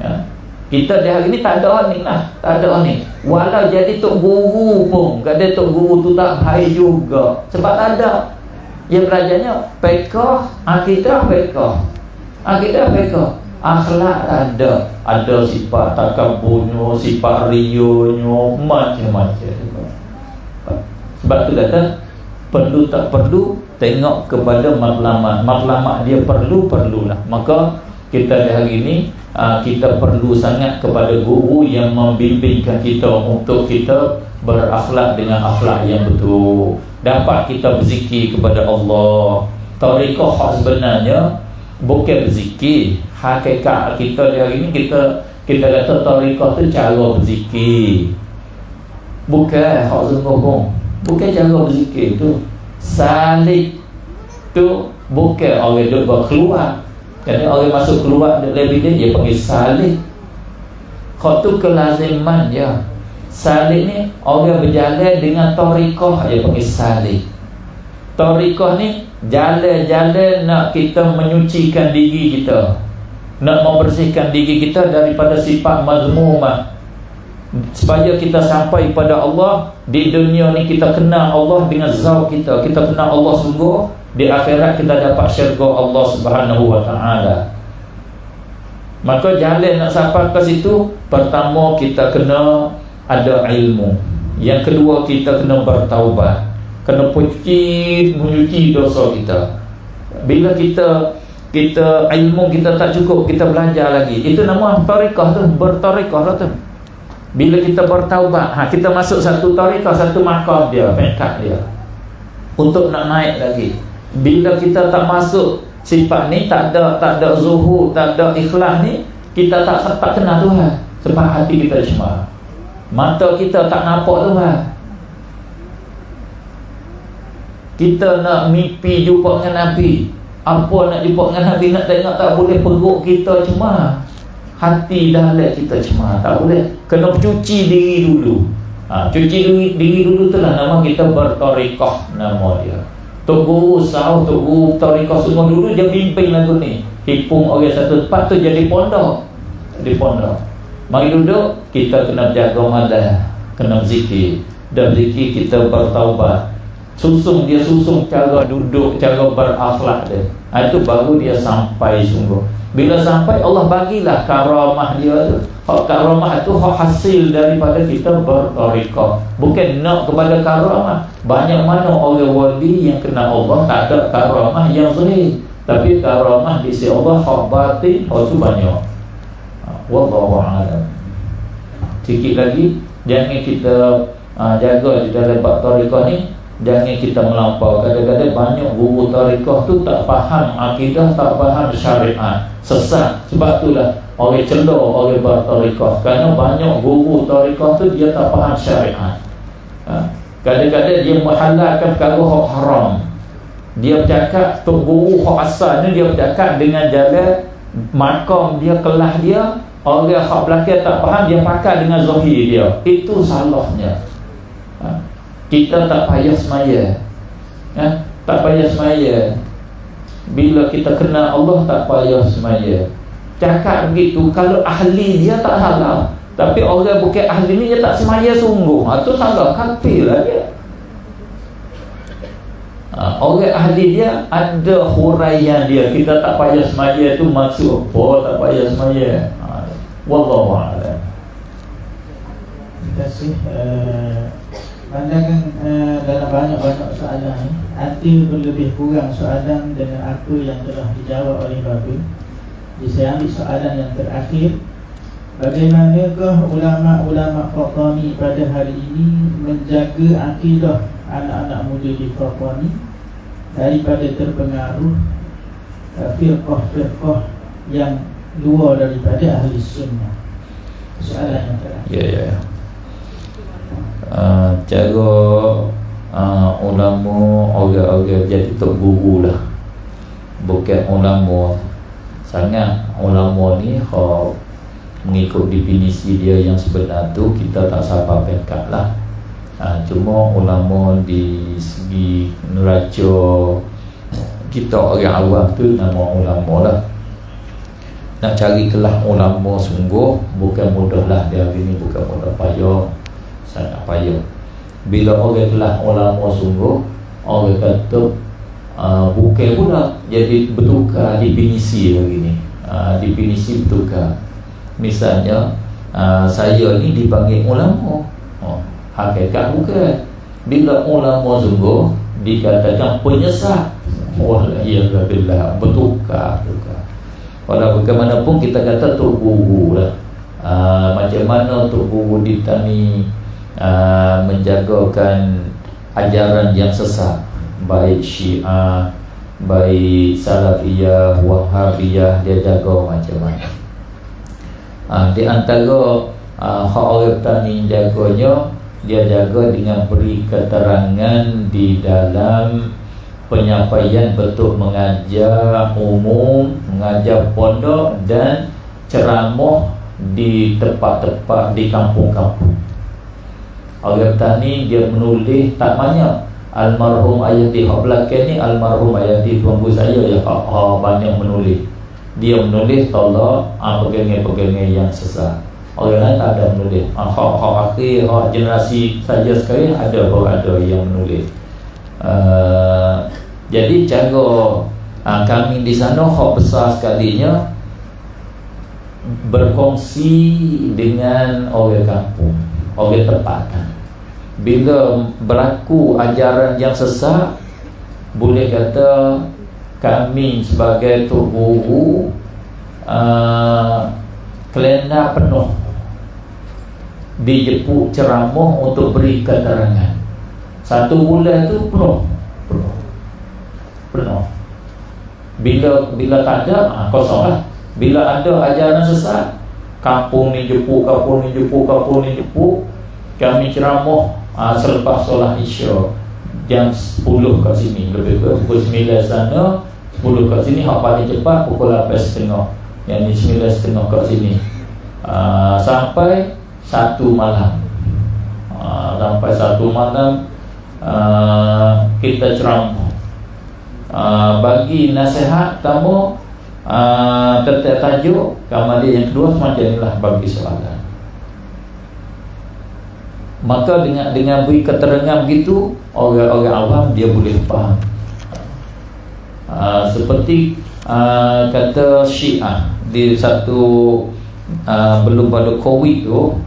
Ya. Kita di hari ni tak ada ni lah, tak ada ni. Walau jadi tok guru pun, kadang tok guru tu tak baik juga. Sebab tak ada. Yang belajarnya fiqh, akidah fiqh. Akidah fiqh. Akhlak ada. Ada sifat takaburnya, sifat riyanya, macam-macam. Sebab tu kata perlu tak perlu tengok kepada matlamat. Matlamat dia perlulah. Maka kita di hari ini kita perlu sangat kepada guru yang membimbingkan kita untuk kita berakhlak dengan akhlak yang betul. Dapat kita berzikir kepada Allah. Tariqah hak sebenarnya bukan berzikir. Hakikat kita di hari ini kita kata tariqah tu cara berzikir. Bukan hak sungguh pun. Bukan cara berzikir tu. Salik tu bukan orang duduk berkeluar. Jadi orang masuk keluar dalam bilik dia panggil salik. Hak tu kelaziman dia. Salik ni orang berjalan dengan tariqah dia panggil salik. Tariqah ni jalan-jalan nak kita menyucikan diri kita, nak membersihkan diri kita daripada sifat mazmumah, supaya kita sampai pada Allah. Di dunia ni kita kenal Allah dengan zauq kita, kita kenal Allah sungguh. Di akhirat kita dapat syurga Allah Subhanahu wa taala. Maka jalan nak sampai ke situ, pertama kita kena ada ilmu. Yang kedua kita kena bertaubat. Kena menyuci dosa kita. Bila kita ilmu kita tak cukup, kita belajar lagi. Itu nama tariqah tu, bertariqah tu. Bila kita bertaubat, kita masuk satu tariqah, satu makam dia, pekat dia. Untuk nak naik lagi. Bila kita tak masuk sifat ni, tak ada zuhud, tak ada ikhlas ni, kita tak kenal Tuhan. Sebab hati kita cemar, mata kita tak nampak Tuhan. Kita nak mimpi jumpa dengan Nabi. Apa nak jumpa dengan Nabi, nak tengok tak boleh, perut kita cemar, hati dalam kita cemar, tak boleh. Kena cuci diri dulu. Cuci diri dulu tu lah nama kita bertariqah, nama dia. Tok guru sahau, tok guru tariqah semua dulu dia bimbing lagu ni. Hipung orang satu tempat tu jadi pondok. Di pondok. Mari duduk, kita kena jaga madah, kena zikir. Dan zikir kita bertaubat. Susung cara duduk, cara berakhlak dia. Itu baru dia sampai sungguh. Bila sampai Allah bagilah karamah dia tu. Hak karamah tu hak hasil daripada kita bertariqah. Bukan nak kepada karamah. Banyak mana orang wali yang kena Allah tak ada karamah yang zahir, tapi karamah di sisi Allah hak batin, hak tu banyak. Wallahu a'lam. Sikit lagi, jangan kita jaga di dalam bab tariqah ni. Jangan kita melampau. Kadang-kadang banyak guru tariqah tu tak faham akidah, tak faham syariat, sesat. Sebab itulah orang celah orang bertariqah, kerana banyak guru tariqah tu dia tak faham syariat. Kadang-kadang dia menghalalkan perkara hak haram. Dia bercakap tok guru hak asal ni, dia bercakap dengan jalan makam dia, kelas dia. Orang hak belakang tak faham, dia pakai dengan zahir dia. Itu salahnya. Kita tak payah semaya. Tak payah semaya. Bila kita kenal Allah, tak payah semaya. Cakap begitu, kalau ahli dia tak salah, tapi orang bukan ahli ni dia tak semaya sungguh, itu salah, kafir lah dia. Orang ahli dia ada huraian dia. Kita tak payah semaya tu maksud apa? Tak payah semaya. Wallahu a'lam. Terima kasih. Pandangan dalam banyak-banyak soalan ni, arti berlebih kurang soalan dengan apa yang telah dijawab oleh Babu. Jadi saya ambil soalan yang terakhir. Bagaimanakah ulama-ulama Qurani pada hari ini menjaga akidah anak-anak muda di Qurani daripada terpengaruh firqah-firqah yang luar daripada ahli sunnah? Soalan yang terakhir. Ya. Cara ulama orang-orang jadi tok guru lah, bukan ulama sangat. Ulama ni kalau mengikut definisi dia yang sebenar tu, kita tak sabar pekat lah. Cuma ulama di segi neraca, kita orang awam tu nama ulama lah. Nak cari kelas ulama sungguh bukan mudah lah. Dia hari ni bukan mudah, payah, sangat payah. Bila orang kelas ulama sungguh, orang kata bukan pula jadi bertukar definisi hari ni. Definisi bertukar. Misalnya saya ni dipanggil ulama, hakikat bukan. Bila ulama sungguh dikatakan penyesat, walaiyabillah, bertukar. Walau bagaimanapun kita kata Tok Guru lah. Macam mana Tok Guru ditani menjagakan ajaran yang sesat, baik Syiah, baik Salafiyah, Wahhabiyah, dia jaga macam mana. Di antara hak orang tani jaganya, dia jaga dengan beri keterangan di dalam penyampaian bentuk mengajar umum, mengajar pondok dan ceramah di tempat-tempat di kampung-kampung. Orang tani dia menulis tak banyak. Almarhum Ayati hak belakang ni, almarhum Ayati tuanku saya ya banyak menulis. Dia menulis tolak pegangan-pegangan yang sesat. Orang lain tak ada menulis. Hak akhir, hak generasi saja sekarang ada yang menulis. Jadi cara kami di sana hak besar sekalinya berkongsi dengan orang kampung, orang tempatan. Bila berlaku ajaran yang sesat, boleh kata kami sebagai Tok Guru kalender penuh dijemput ceramah untuk beri keterangan. 1 bulan tu penuh. Bila tak ada, kosong lah. Bila ada ajaran sesat, kampung ni jemput, kami ceramah selepas solat Isya jam 10 kat sini, lebih kurang pukul 9 sana, 10 kat sini. Hak paling cepat pukul 8.30, yang ni 9.30 kat sini, sampai 1 malam. Sampai 1 malam kita ceramah, bagi nasihat kamu, tetap tajuk kemudian yang kedua semacam inilah, bagi soalan. Maka dengan beri keterangan begitu, orang-orang awam dia boleh faham. Seperti kata Syiah di satu belum pada Covid tu,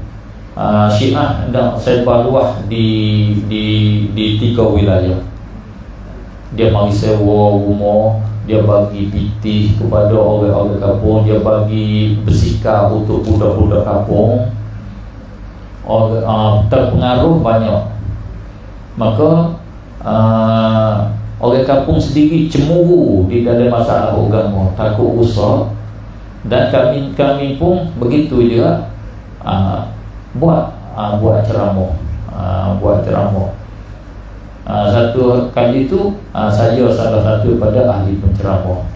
Syiah dah sebar luas di 3 wilayah. Dia mari sewa rumah, dia bagi pitih kepada orang-orang kampung, dia bagi bersikap untuk budak-budak kampung. Terpengaruh banyak. Maka orang kampung sendiri cemburu di dalam masalah agama, takut rosak. Dan kami pun begitu juga, buat ceramah. Satu kali itu saya salah satu pada ahli penceramah.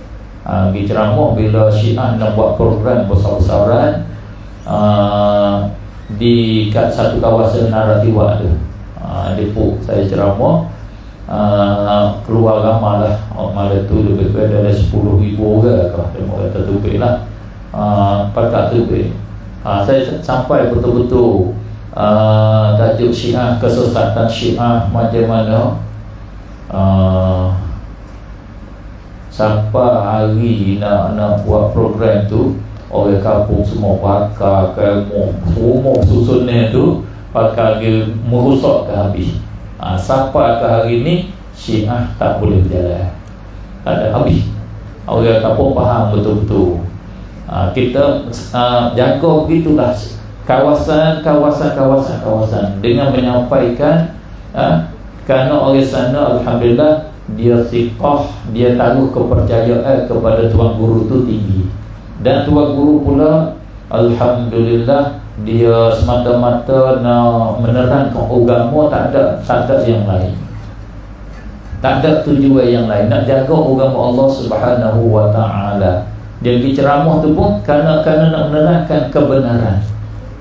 Pergi ceramah bila Syiah nak buat program besar-besaran di kat satu kawasan Naratiwa tu. Depok saya ceramah, keluar ramai lah. Malam tu lebih kurang dalam 10,000 orang kah, dia kata tubik lah. Pakat tubik. Saya sampai betul-betul tajuk Syiah, kesesatan Syiah macam mana. Sampai hari nak buat program tu, orang kampung semua pakai rumah susunan tu, pakai dia merosak ke habis. Sampai ke hari ni Syiah tak boleh berjalan, tak ada habis. Orang kampung faham betul-betul. Kita jaga begitulah kawasan dengan menyampaikan, kerana orang sana alhamdulillah dia siqah, dia taruh kepercayaan kepada tuan guru tu tinggi. Dan tuan guru pula alhamdulillah dia semata-mata nak menerangkan agama, tak ada yang lain. Tak ada tujuan yang lain, nak jaga agama Allah Subhanahu wa taala. Dia pergi ceramah tu pun kerana nak menerangkan kebenaran.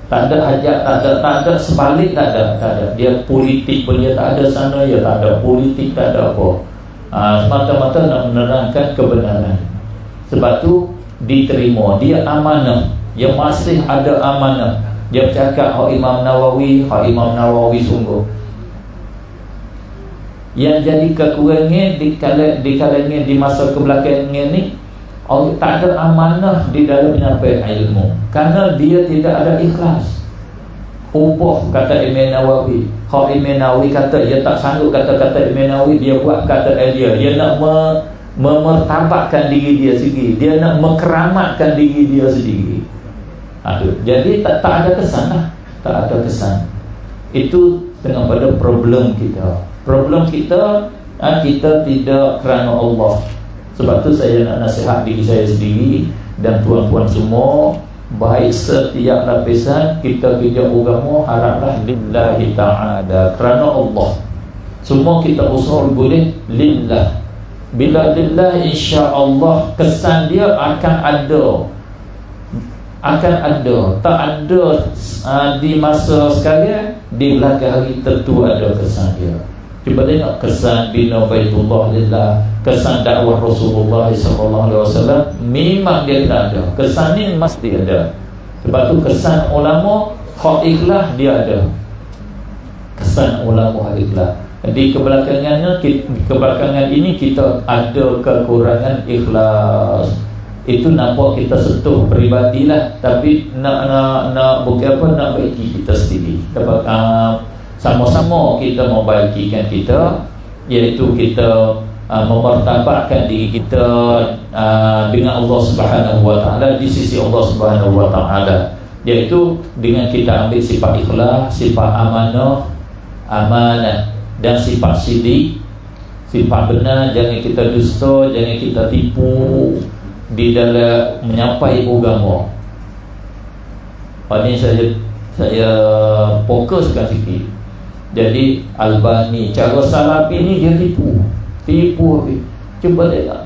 Tak ada hajat, tak ada sebalik, tak ada. Dia politik pun dia tak ada sana, ya tak ada politik, tak ada apa. Semata-mata nak menerangkan kebenaran. Sebab tu diterima, dia amanah. Yang masih ada amanah. Dia bercakap Imam Nawawi sungguh. Yang jadi kekurangan di kalangan di masa kebelakangan ni, tak ada amanah di dalam menyampaikan ilmu, kerana dia tidak ada ikhlas. Upah kata Imam Nawawi. Imam Nawawi kata dia tak sanggup kata-kata Imam Nawawi, dia buat kata dia nak memertabatkan diri dia sendiri, dia nak mengkeramatkan diri dia sendiri. Jadi tak ada kesan lah. Tak ada kesan. Itu tengah pada problem kita. Problem kita, kita tidak kerana Allah. Sebab tu saya nak nasihat diri saya sendiri dan tuan-tuan semua, baik setiap lapisan kita kerja agama, haraplah lillahi ta'ala, kerana Allah. Semua kita usaha boleh lillah. Bila lillah, insya-Allah kesan dia akan ada. Tak ada di masa sekarang, di belakang hari tentu ada kesan dia. Cuba tengok kesan bina Baitullah lillah, kesan dakwah Rasulullah SAW, memang dia ada. Kesan ni mesti ada. Sebab tu kesan ulama hak ikhlas dia ada. Kesan ulama hak ikhlas. Di kebelakangan ini kita ada kekurangan ikhlas. Itu nampak kita sentuh peribadilah, tapi nak bukan apa, nak baiki kita sendiri. Sama-sama kita membaikikan kita, iaitu kita memertabatkan diri kita dengan Allah Subhanahu Wa Taala, di sisi Allah Subhanahu Wa Taala, iaitu dengan kita ambil sifat ikhlas, sifat amanah dan sifat sidik, sifat benar. Jangan kita dusta, jangan kita tipu di dalam menyampaikan agama. Ini saya fokuskan sikit. Jadi Albani cara Salafi ni dia tipu. Cuba tengok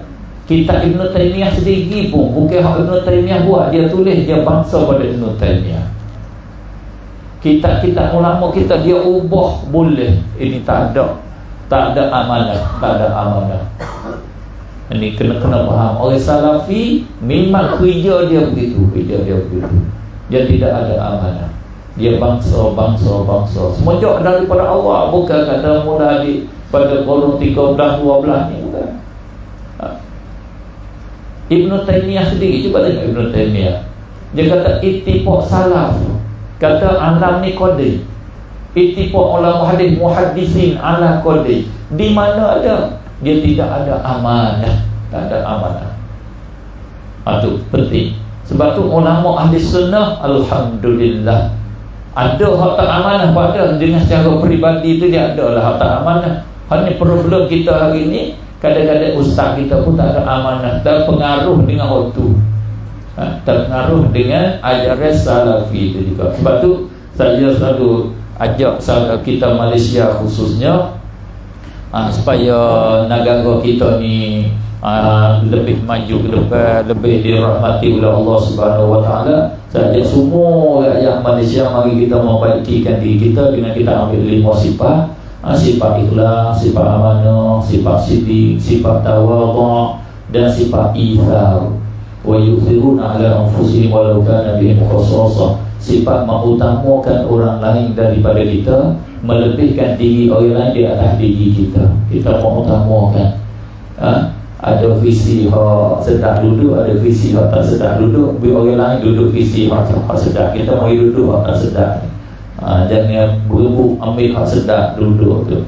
kitab Ibn Taymiyah sendiri pun bukan hak Ibn Taymiyah buat, dia tulis, dia bangsa pada Ibn Taymiyah. Kitab-kitab ulama kita dia ubah boleh. Ini tak ada amanah. Ini kena faham. Orang Salafi memang kerja dia begitu. Dia tidak ada amanah. Dia bangsa. Semenjak daripada Allah, bukan kata mula pada kurun 13-12 ni, bukan. Ibn Taymiyah sendiri, cuba tengok Ibn Taymiyah. Dia kata ittifaq salaf, kata alam ni qadi. Ittifaq ulama hadis muhaddisin ala qadi. Di mana ada? Dia tidak ada amanah. Tak ada amanah. Itu penting. Sebab tu ulama ahli sunnah, alhamdulillah, ada hak tak amanah pada dengan secara peribadi tu, dia ada lah hak tak amanah. Hanya problem kita hari ni, kadang-kadang ustaz kita pun tak ada amanah, terpengaruh dengan waktu, terpengaruh dengan ajaran Salafi itu juga. Sebab tu saya selalu ajak kita Malaysia khususnya, supaya negara kita ni lebih maju ke depan, lebih dirahmati oleh Allah Subhanahu Wa Taala. Saya semua rakyat Malaysia, mari kita membaikikan diri kita dengan kita ambil 5 sifat. Sifat ikhlas, sifat amanah, sifat sidik, sifat tawadhu dan sifat ithar. Wa yuthiruna ala anfusihim walau kana bihim khassasah. Sifat mengutamakan orang lain daripada kita, melebihkan diri orang lain di atas diri kita. Kita mengutamakan. Ada visi hak sedap duduk, ada visi hak tak sedap duduk. Biar orang lain duduk visi hak sedap, kita mau duduk hak tak sedap. Jangan berebut ambil hak sedap duduk tu.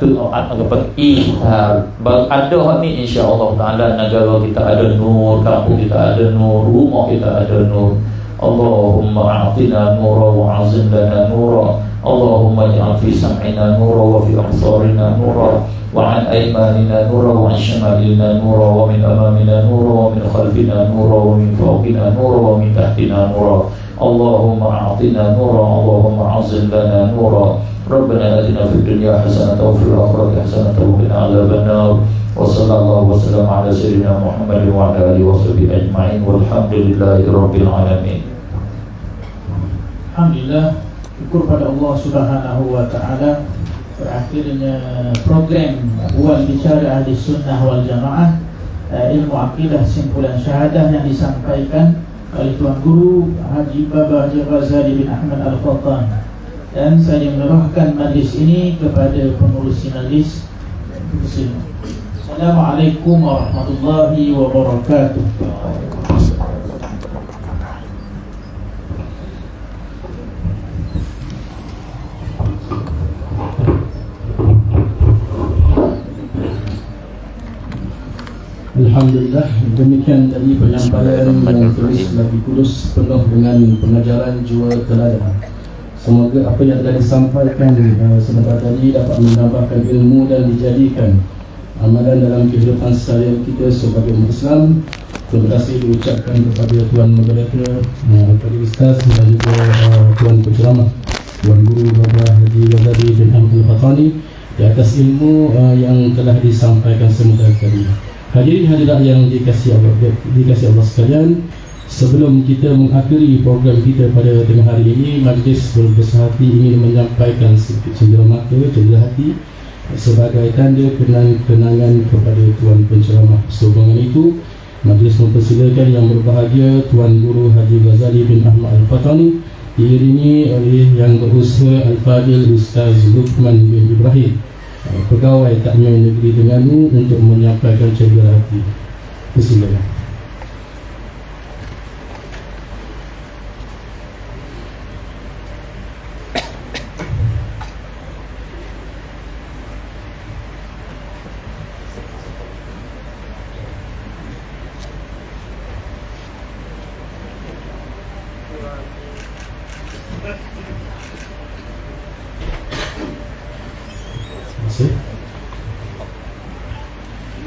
Tu apa ihar. Ada hak ni, insya-Allah taala negara kita ada nur, kampung kita ada nur, rumah kita ada nur. Allahumma a'tina nura wa 'azim lana nura. Allahumma ij'al fi sam'ina nura wa fi absarina nura wa 'an aymanina nura wa 'an shimalina nura wa min amamina nura wa min khalfina nura wa min fawqina nura wa min tahtina nura. Allahumma a'tina nura, Allahumma 'azim lana nura. Rabbana atina fid dunya hasanatan wa fil akhirati hasanatan wa qina adzabannar. Wa sallallahu wa sallam ala sayyidina Muhammad wa ala alihi wa sahbihi ajma'in walhamdulillahi rabbil alamin. Alhamdulillah, syukur pada Allah Subhanahu Wa Taala berakhirnya program Wal Bicara Ahli Sunnah Wal Jamaah Ilmu Aqidah Simpulan Syahadah yang disampaikan oleh Tuan Guru Haji Baba Haji Ghazali bin Ahmad Al-Fattan. Dan saya menyerahkan majlis ini kepada pengurusi majlis. Assalamualaikum warahmatullahi wabarakatuh. Alhamdulillah, demikian tadi penyampaian yang tulis lagi kudus penuh dengan pengajaran jiwa teladan. Semoga apa yang telah disampaikan sebentar tadi dapat menambahkan ilmu dan dijadikan amalan dalam kehidupan seharian kita sebagai umat Islam. Terima kasih diucapkan kepada Tuan Moderator, kepada Ustaz dan juga Tuan Penceramah, Tuan Guru Baba Haji Ghazali bin Ahmad Al-Fatani di atas ilmu yang telah disampaikan sebentar tadi. Hadirin hadirat yang dikasihi Allah sekalian, sebelum kita mengakhiri program kita pada tengah hari ini, majlis berbesar hati ingin menyampaikan sedikit cendera mata, cendera hati sebagai tanda kenangan kepada Tuan Penceramah. Sehubungan itu, majlis mempersilakan yang berbahagia Tuan Guru Haji Ghazali bin Ahmad Al-Fatani diiringi oleh yang berusaha Al-Fadil Ustaz Luqman bin Ibrahim, pegawai takmir negeri Terengganu, untuk menyampaikan cendera hati. Bismillah.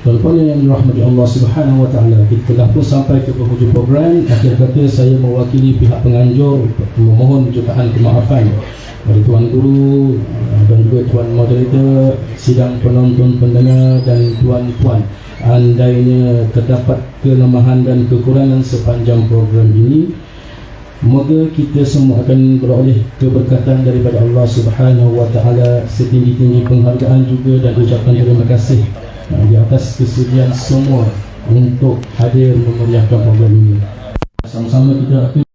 Tuan-tuan yang dirahmati Allah Subhanahu wa taala, kita telah pun sampai ke penghujung program. Akhir kata, saya mewakili pihak penganjur memohon jutaan kemaafan dari Tuan Guru dan juga Tuan Moderator, sidang penonton pendengar dan tuan-tuan. Andainya terdapat kelemahan dan kekurangan sepanjang program ini, moga kita semua akan beroleh keberkatan daripada Allah Subhanahu wa taala, setinggi-tinggi penghargaan juga dan ucapan terima kasih di atas kesudian semua untuk hadir memeriahkan program ini. Sama-sama kita